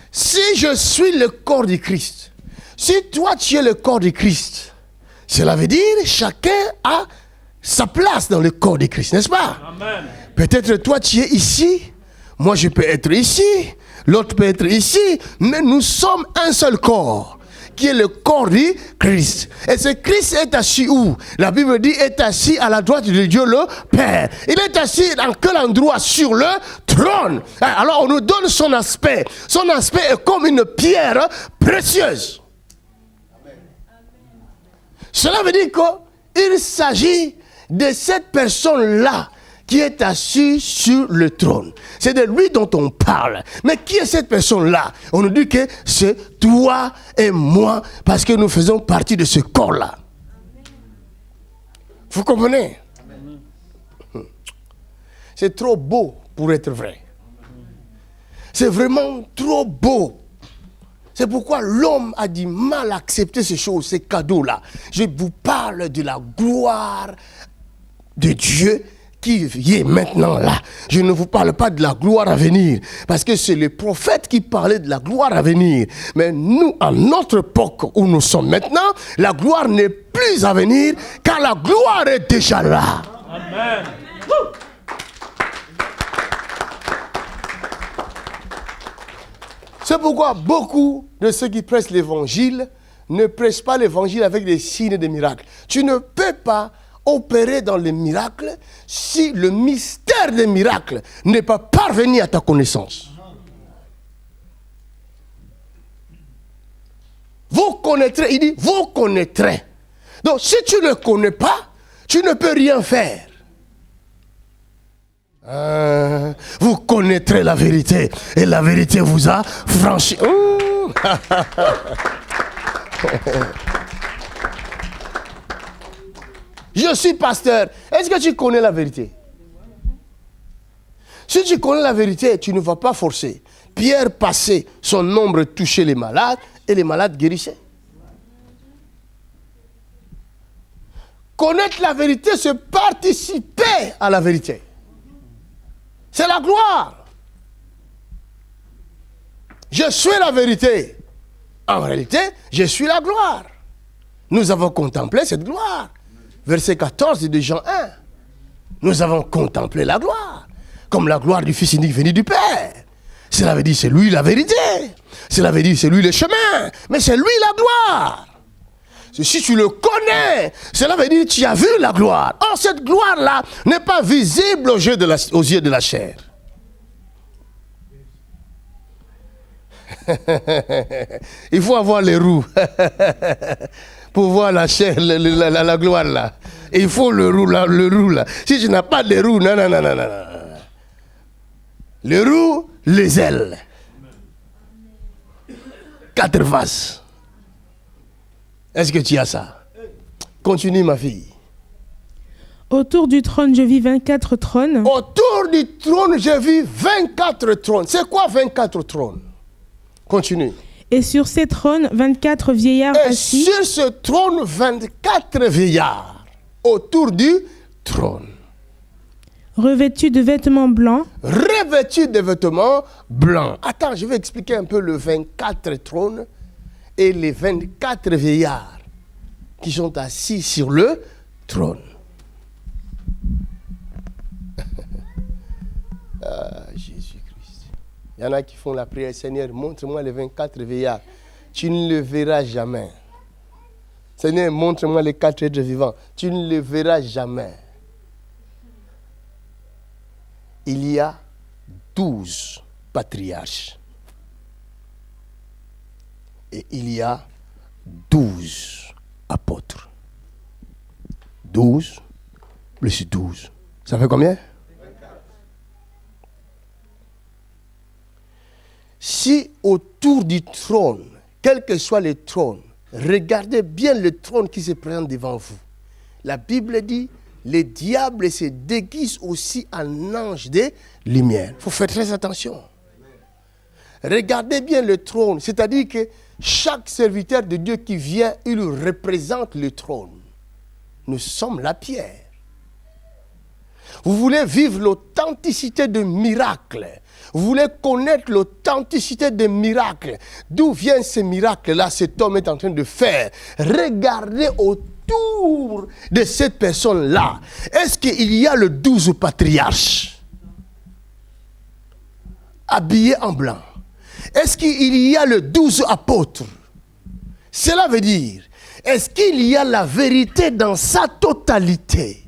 Si je suis le corps du Christ, si toi tu es le corps du Christ, cela veut dire chacun a sa place dans le corps du Christ, n'est-ce pas? Amen. Peut-être toi tu es ici, moi je peux être ici, l'autre peut être ici, mais nous sommes un seul corps, qui est le corps du Christ. Et ce Christ est assis où? La Bible dit est assis à la droite de Dieu le Père. Il est assis dans quel endroit? Sur le trône. Alors on nous donne son aspect. Son aspect est comme une pierre précieuse. Amen. Cela veut dire qu'il s'agit de cette personne-là qui est assis sur le trône. C'est de lui dont on parle. Mais qui est cette personne-là? On nous dit que c'est toi et moi, parce que nous faisons partie de ce corps-là. Vous comprenez? C'est trop beau pour être vrai. C'est vraiment trop beau. C'est pourquoi l'homme a du mal à accepter ces choses, ces cadeaux-là. Je vous parle de la gloire de Dieu qui est maintenant là. Je ne vous parle pas de la gloire à venir, parce que c'est le prophète qui parlait de la gloire à venir. Mais nous, à notre époque où nous sommes maintenant, la gloire n'est plus à venir, car la gloire est déjà là. Amen. C'est pourquoi beaucoup de ceux qui prêchent l'évangile ne prêchent pas l'évangile avec des signes et des miracles. Tu ne peux pas opérer dans les miracles si le mystère des miracles n'est pas parvenu à ta connaissance. Vous connaîtrez, il dit, vous connaîtrez. Donc si tu ne le connais pas, tu ne peux rien faire. Vous connaîtrez la vérité et la vérité vous a franchi. Je suis pasteur. Est-ce que tu connais la vérité? Si tu connais la vérité, tu ne vas pas forcer. Pierre passait son ombre touchait les malades et les malades guérissaient. Connaître la vérité, c'est participer à la vérité. C'est la gloire. Je suis la vérité. En réalité, je suis la gloire. Nous avons contemplé cette gloire. Verset 14 de Jean 1. Nous avons contemplé la gloire. Comme la gloire du Fils unique venu du Père. Cela veut dire c'est lui la vérité. Cela veut dire c'est lui le chemin. Mais c'est lui la gloire. Si tu le connais, cela veut dire que tu as vu la gloire. Or, cette gloire-là n'est pas visible aux yeux de la chair. Il faut avoir les roues pour voir la chair, la gloire là. Il faut le roue là. Si tu n'as pas de roues, non. Les roues, les ailes. 4 faces. Est-ce que tu as ça? Continue, ma fille. Autour du trône, je vis 24 trônes. Autour du trône, je vis 24 trônes. C'est quoi 24 trônes? Continue. Et sur ces trônes, 24 vieillards assis. Et sur ce trône, 24 vieillards. Autour du trône. Revêtus de vêtements blancs. Revêtus de vêtements blancs. Attends, je vais expliquer un peu le 24 trônes. Et les 24 vieillards qui sont assis sur le trône. Jésus-Christ. Il y en a qui font la prière, Seigneur, montre-moi les 24 vieillards. Tu ne le verras jamais. Seigneur, montre-moi les 4 êtres vivants. Tu ne le verras jamais. Il y a 12 patriarches. Et il y a 12 apôtres. 12 plus 12. Ça fait combien? 24. Si autour du trône, quel que soit le trône, regardez bien le trône qui se présente devant vous. La Bible dit, le diable se déguise aussi en ange de lumière. Il faut faire très attention. Regardez bien le trône, c'est-à-dire que chaque serviteur de Dieu qui vient, il représente le trône. Nous sommes la pierre. Vous voulez vivre l'authenticité de miracles. Vous voulez connaître l'authenticité des miracles. D'où viennent ces miracles-là, cet homme est en train de faire? Regardez autour de cette personne-là. Est-ce qu'il y a le 12 patriarches habillés en blanc? Est-ce qu'il y a le 12 apôtres? Cela veut dire, est-ce qu'il y a la vérité dans sa totalité?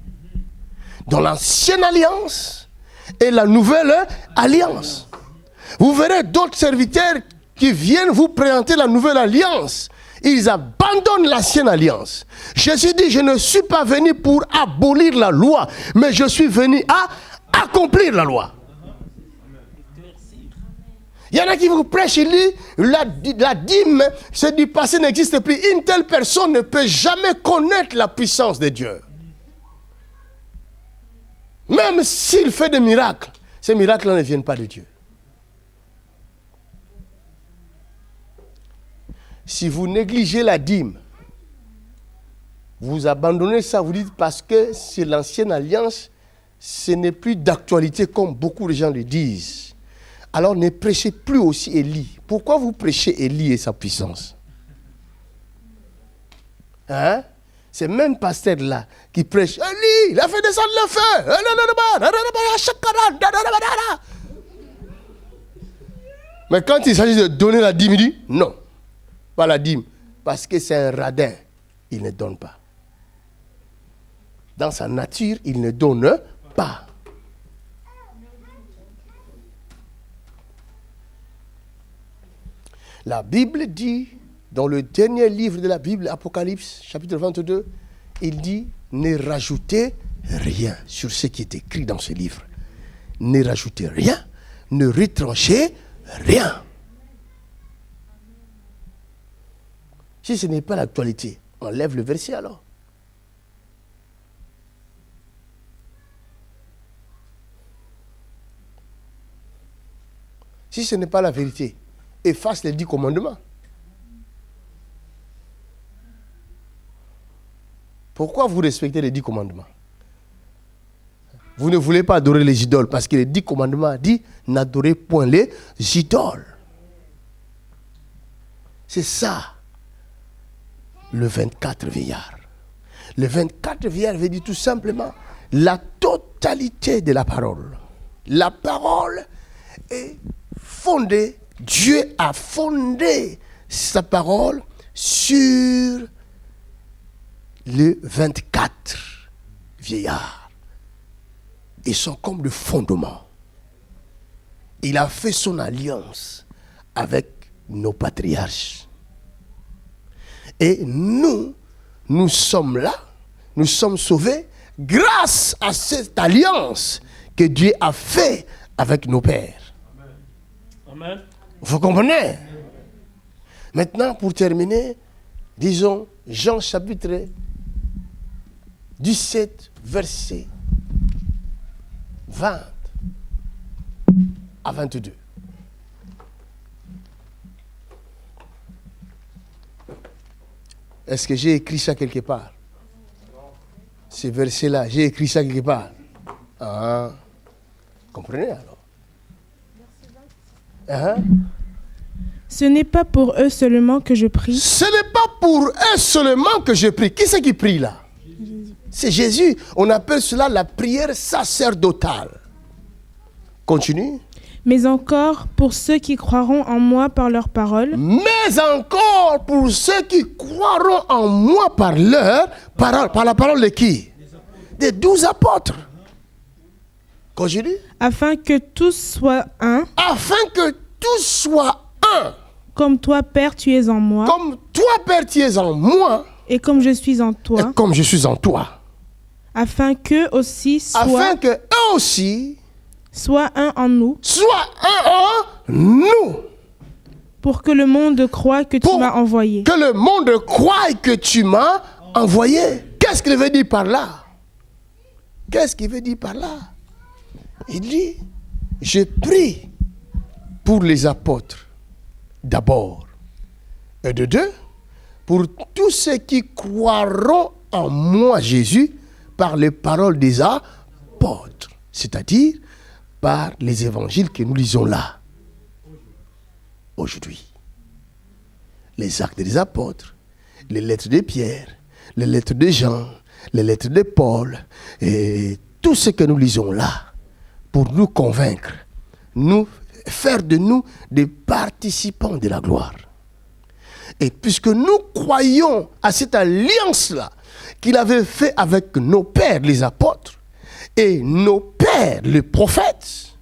Dans l'ancienne alliance et la nouvelle alliance. Vous verrez d'autres serviteurs qui viennent vous présenter la nouvelle alliance. Ils abandonnent l'ancienne alliance. Jésus dit, je ne suis pas venu pour abolir la loi, mais je suis venu à accomplir la loi. Il y en a qui vous prêchent, il dit, la dîme, c'est du passé, n'existe plus. Une telle personne ne peut jamais connaître la puissance de Dieu. Même s'il fait des miracles, ces miracles ne viennent pas de Dieu. Si vous négligez la dîme, vous abandonnez ça, vous dites parce que c'est l'ancienne alliance, ce n'est plus d'actualité comme beaucoup de gens le disent. Alors ne prêchez plus aussi Élie. Pourquoi vous prêchez Élie et sa puissance? Hein? C'est même pasteur-là qui prêche. Élie, il a fait descendre le feu. Mais quand il s'agit de donner la dîme, il dit non, pas la dîme. Parce que c'est un radin. Il ne donne pas. Dans sa nature, il ne donne pas. La Bible dit, dans le dernier livre de la Bible, Apocalypse, chapitre 22, il dit, ne rajoutez rien sur ce qui est écrit dans ce livre. Ne rajoutez rien, ne retranchez rien. Si ce n'est pas l'actualité, enlève le verset alors. Si ce n'est pas la vérité, efface les 10 commandements. Pourquoi vous respectez les 10 commandements? Vous ne voulez pas adorer les idoles parce que les 10 commandements disent n'adorez point les idoles. C'est ça, le 24 vieillard. Le 24 vieillard veut dire tout simplement la totalité de la parole. La parole est fondée, Dieu a fondé sa parole sur le 24 vieillards. Ils sont comme le fondement. Il a fait son alliance avec nos patriarches. Et nous sommes là, nous sommes sauvés grâce à cette alliance que Dieu a fait avec nos pères. Amen. Vous comprenez? Maintenant, pour terminer, disons Jean chapitre 17, verset 20 à 22. Est-ce que j'ai écrit ça quelque part? Ces versets-là, j'ai écrit ça quelque part. Ah, comprenez alors? Ce n'est pas pour eux seulement que je prie. Ce n'est pas pour eux seulement que je prie. Qui c'est qui prie là? Jésus. C'est Jésus. On appelle cela la prière sacerdotale. Continue. Mais encore pour ceux qui croiront en moi par leur parole. Mais encore pour ceux qui croiront en moi par leur parole. Par la parole de qui? Des 12 apôtres. Continue. Afin que tous soient un. Afin que tous soient un. Comme toi, Père, tu es en moi. Comme toi, Père, tu es en moi. Et comme je suis en toi. Et comme je suis en toi. Afin qu'eux aussi soient. Afin que eux aussi. Soient un en nous. Soient un en nous. Pour que le monde croie que tu m'as envoyé. Que le monde croie que tu m'as envoyé. Qu'est-ce qu'il veut dire par là? Qu'est-ce qu'il veut dire par là? Il dit, je prie pour les apôtres d'abord. Et de deux, pour tous ceux qui croiront en moi, Jésus, par les paroles des apôtres. C'est-à-dire, par les évangiles que nous lisons là, aujourd'hui. Les actes des apôtres, les lettres de Pierre, les lettres de Jean, les lettres de Paul, et tout ce que nous lisons là, pour nous convaincre, nous faire de nous des participants de la gloire. Et puisque nous croyons à cette alliance-là qu'il avait fait avec nos pères les apôtres et nos pères les prophètes,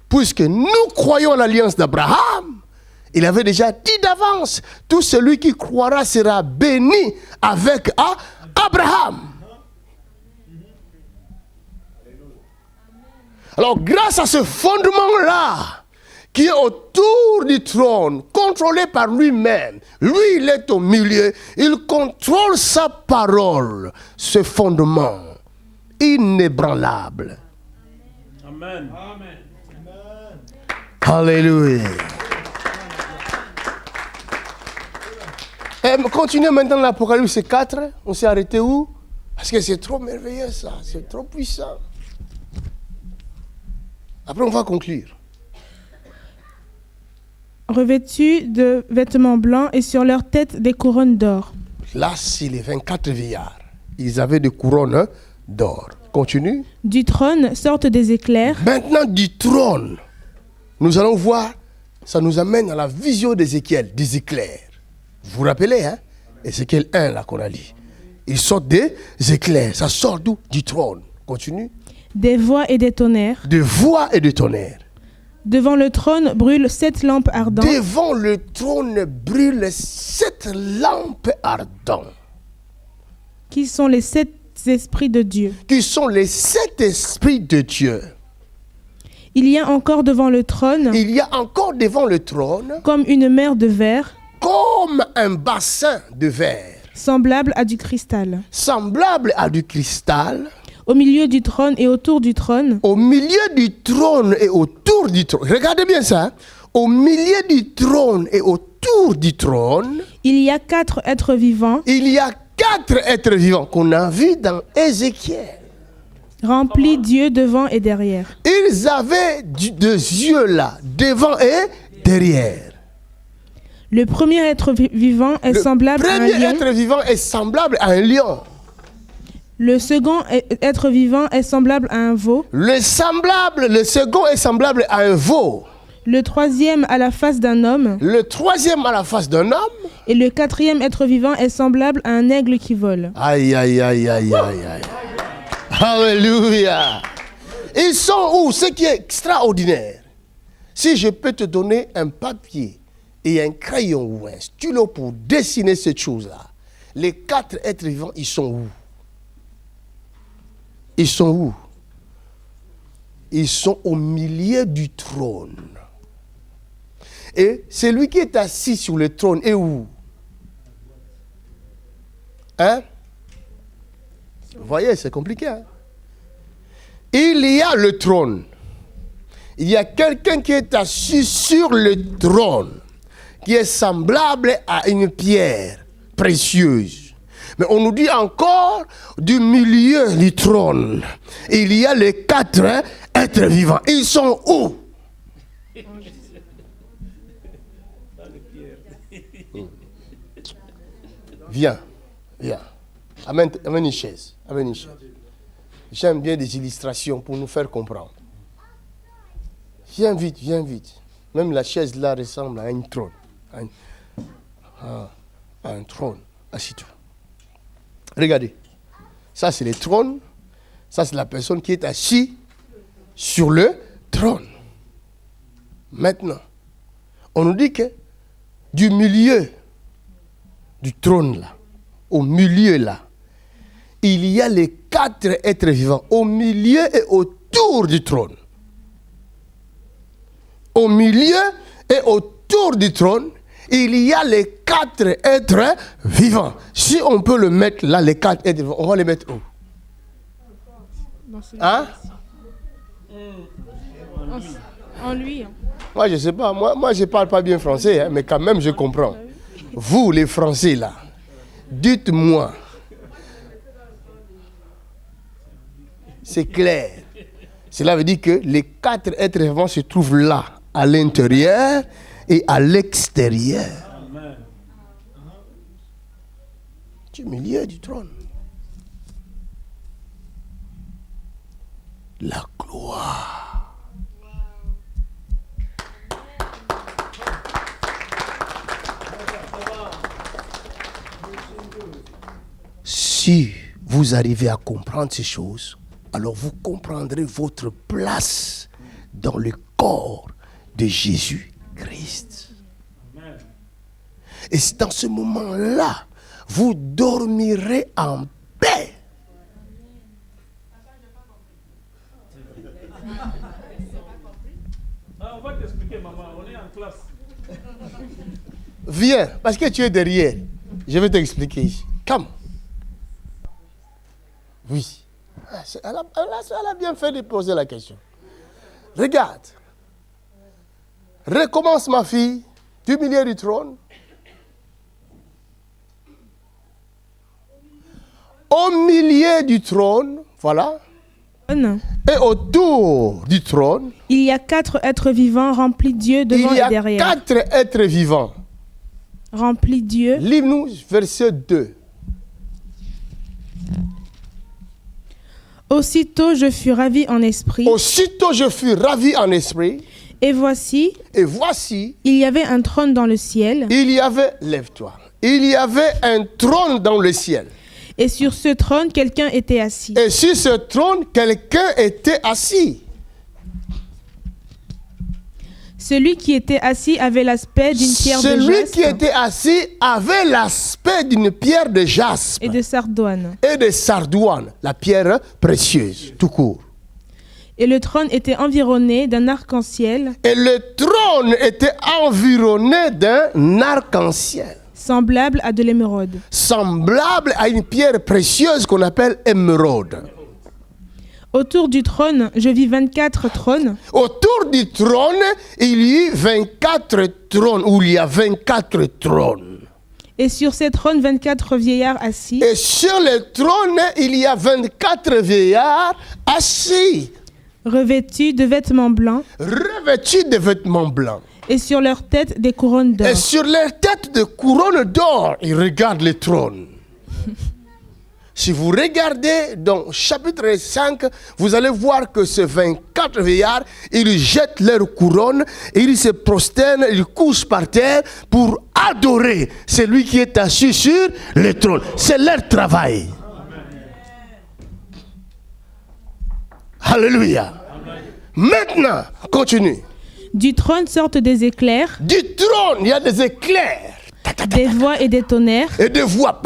puisque nous croyons à l'alliance d'Abraham, il avait déjà dit d'avance, tout celui qui croira sera béni avec Abraham. Alors, grâce à ce fondement-là, qui est autour du trône, contrôlé par lui-même, lui, il est au milieu, il contrôle sa parole, ce fondement. inébranlable. Amen. Alléluia. Et continuez maintenant l'Apocalypse 4. On s'est arrêté où? Parce que c'est trop merveilleux ça. C'est trop puissant. Après, on va conclure. Revêtus de vêtements blancs et sur leur tête des couronnes d'or. Là, c'est les 24 vieillards. Ils avaient des couronnes d'or. Continue. Du trône sortent des éclairs. Maintenant, du trône, nous allons voir, ça nous amène à la vision d'Ézéchiel, des éclairs. Vous vous rappelez, hein? Ézéchiel 1, là, qu'on a lu. Ils sortent des éclairs. Ça sort d'où? Du trône. Continue. Des voix et des tonnerres. Des voix et des tonnerres. Devant le trône brûlent 7 lampes ardentes. Devant le trône brûlent 7 lampes ardentes. Qui sont les 7 esprits de Dieu. Qui sont les 7 esprits de Dieu. Il y a encore devant le trône. Il y a encore devant le trône. Comme une mer de verre. Comme un bassin de verre. Semblable à du cristal. Semblable à du cristal. Au milieu du trône et autour du trône. Au milieu du trône et autour du trône. Regardez bien ça. Au milieu du trône et autour du trône. Il y a 4 êtres vivants. Il y a 4 êtres vivants qu'on a vus dans Ézéchiel. Remplis d'yeux devant et derrière. Ils avaient deux yeux là, devant et derrière. Le premier être vivant est semblable à un lion. Le premier être vivant est semblable à un lion. Le second être vivant est semblable à un veau. Le second est semblable à un veau. Le troisième à la face d'un homme. Le troisième à la face d'un homme. Et le quatrième être vivant est semblable à un aigle qui vole. Aïe, aïe, aïe, aïe, aïe, aïe. Alléluia. Ils sont où? Ce qui est extraordinaire. Si je peux te donner un papier et un crayon ou un stylo pour dessiner cette chose-là, les 4 êtres vivants, ils sont où? Ils sont où? Ils sont au milieu du trône. Et celui qui est assis sur le trône est où? Hein? Vous voyez, c'est compliqué. Hein? Il y a le trône. Il y a quelqu'un qui est assis sur le trône, qui est semblable à une pierre précieuse. Mais on nous dit encore, du milieu du trône, il y a les 4 êtres vivants. Ils sont où? Viens, viens. Amène une chaise. Amène une chaise. J'aime bien des illustrations pour nous faire comprendre. Viens vite, viens vite. Même la chaise là ressemble à un trône. À un trône. Assis-toi. Regardez. Ça, c'est le trône. Ça, c'est la personne qui est assise sur le trône. Maintenant, on nous dit que du milieu du trône là, au milieu là, il y a les 4 êtres vivants au milieu et autour du trône. Au milieu et autour du trône, il y a les 4 êtres vivants. Si on peut le mettre là, les 4 êtres vivants, on va les mettre où? Hein? En lui. Moi, je ne sais pas. Moi je ne parle pas bien français, hein, mais quand même, je comprends. Vous, les Français, là, dites-moi. C'est clair. Cela veut dire que les 4 êtres vivants se trouvent là, à l'intérieur et à l'extérieur. Du milieu du trône. La gloire. Si vous arrivez à comprendre ces choses, alors vous comprendrez votre place dans le corps de Jésus-Christ. Et c'est dans ce moment-là, vous dormirez en paix. On va t'expliquer, maman, on est en classe. Viens, parce que tu es derrière. Je vais t'expliquer ici. Come. Oui. Elle a bien fait de poser la question. Regarde. Recommence, ma fille, du milieu du trône. Au milieu du trône, voilà. Et autour du trône, il y a 4 êtres vivants remplis de Dieu devant et derrière. Il y a 4 êtres vivants. Remplis de Dieu. Lis-nous verset 2. Aussitôt je fus ravi en esprit. Aussitôt je fus ravi en esprit. Et voici, il y avait un trône dans le ciel. Lève-toi. Il y avait un trône dans le ciel. Et sur ce trône, quelqu'un était assis. Celui qui était assis avait l'aspect d'une pierre de jaspe. Celui qui était assis avait l'aspect d'une pierre de jaspe. Et de sardoine. La pierre précieuse, tout court. Et le trône était environné d'un arc-en-ciel. Semblable à de l'émeraude. Semblable à une pierre précieuse qu'on appelle émeraude. Autour du trône, je vis 24 trônes. Autour du trône, il y a 24 trônes. Et sur ces trônes, 24 vieillards assis. Et sur les trônes, il y a 24 vieillards assis. Revêtus de vêtements blancs. Et sur leur tête des couronnes d'or. Ils regardent les trônes. Si vous regardez dans chapitre 5, vous allez voir que ces 24 vieillards, ils jettent leur couronne, ils se prosternent, ils couchent par terre pour adorer celui qui est assis sur le trône. C'est leur travail. Alléluia. Maintenant, continue. Du trône sortent des éclairs. Du trône, il y a des éclairs. Des voix et des tonnerres. Et des voix.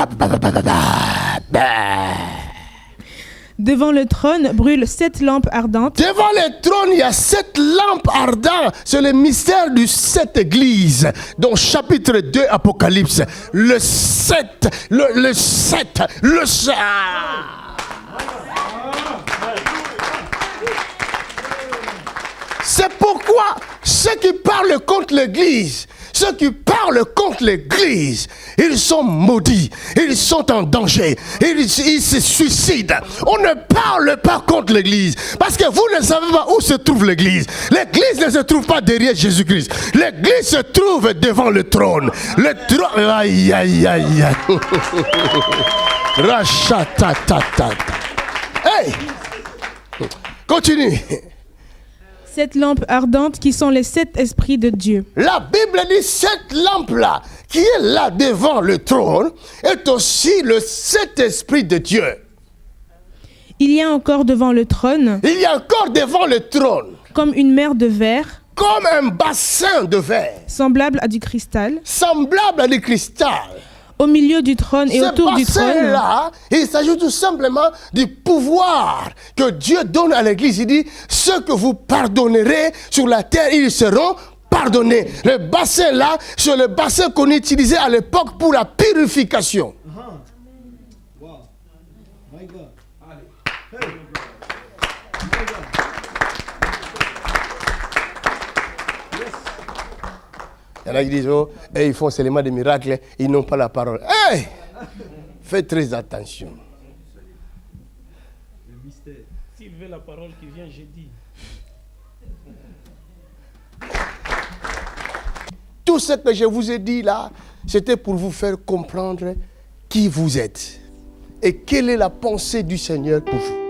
Devant le trône brûlent 7 lampes ardentes. Devant le trône, il y a 7 lampes ardentes. C'est le mystère du 7 églises. Dans chapitre 2, Apocalypse. Le 7. Le 7. Le 7. C'est pourquoi ceux qui parlent contre l'Église, ils sont maudits, ils sont en danger, ils se suicident. On ne parle pas contre l'Église, parce que vous ne savez pas où se trouve l'Église. L'Église ne se trouve pas derrière Jésus-Christ. L'Église se trouve devant le trône. Le trône... Aïe, aïe, aïe, aïe. Rachatatata. Hey! Continue. 7 lampes ardentes qui sont les 7 esprits de Dieu. La Bible dit cette lampe-là, qui est là devant le trône, est aussi le 7 esprits de Dieu. Il y a encore devant le trône. Comme une mer de verre. Comme un bassin de verre. Semblable à du cristal. Au milieu du trône et autour du trône. Là, il s'agit tout simplement du pouvoir que Dieu donne à l'Église. Il dit, ceux que vous pardonnerez sur la terre, ils seront pardonnés. Le bassin là, c'est le bassin qu'on utilisait à l'époque pour la purification. Wow. My God. Hey. Il y en a qui disent, oh, ils font seulement des miracles, ils n'ont pas la parole. Hey! Faites très attention. Le mystère. S'il veut la parole qui vient jeudi. Tout ce que je vous ai dit là, c'était pour vous faire comprendre qui vous êtes et quelle est la pensée du Seigneur pour vous.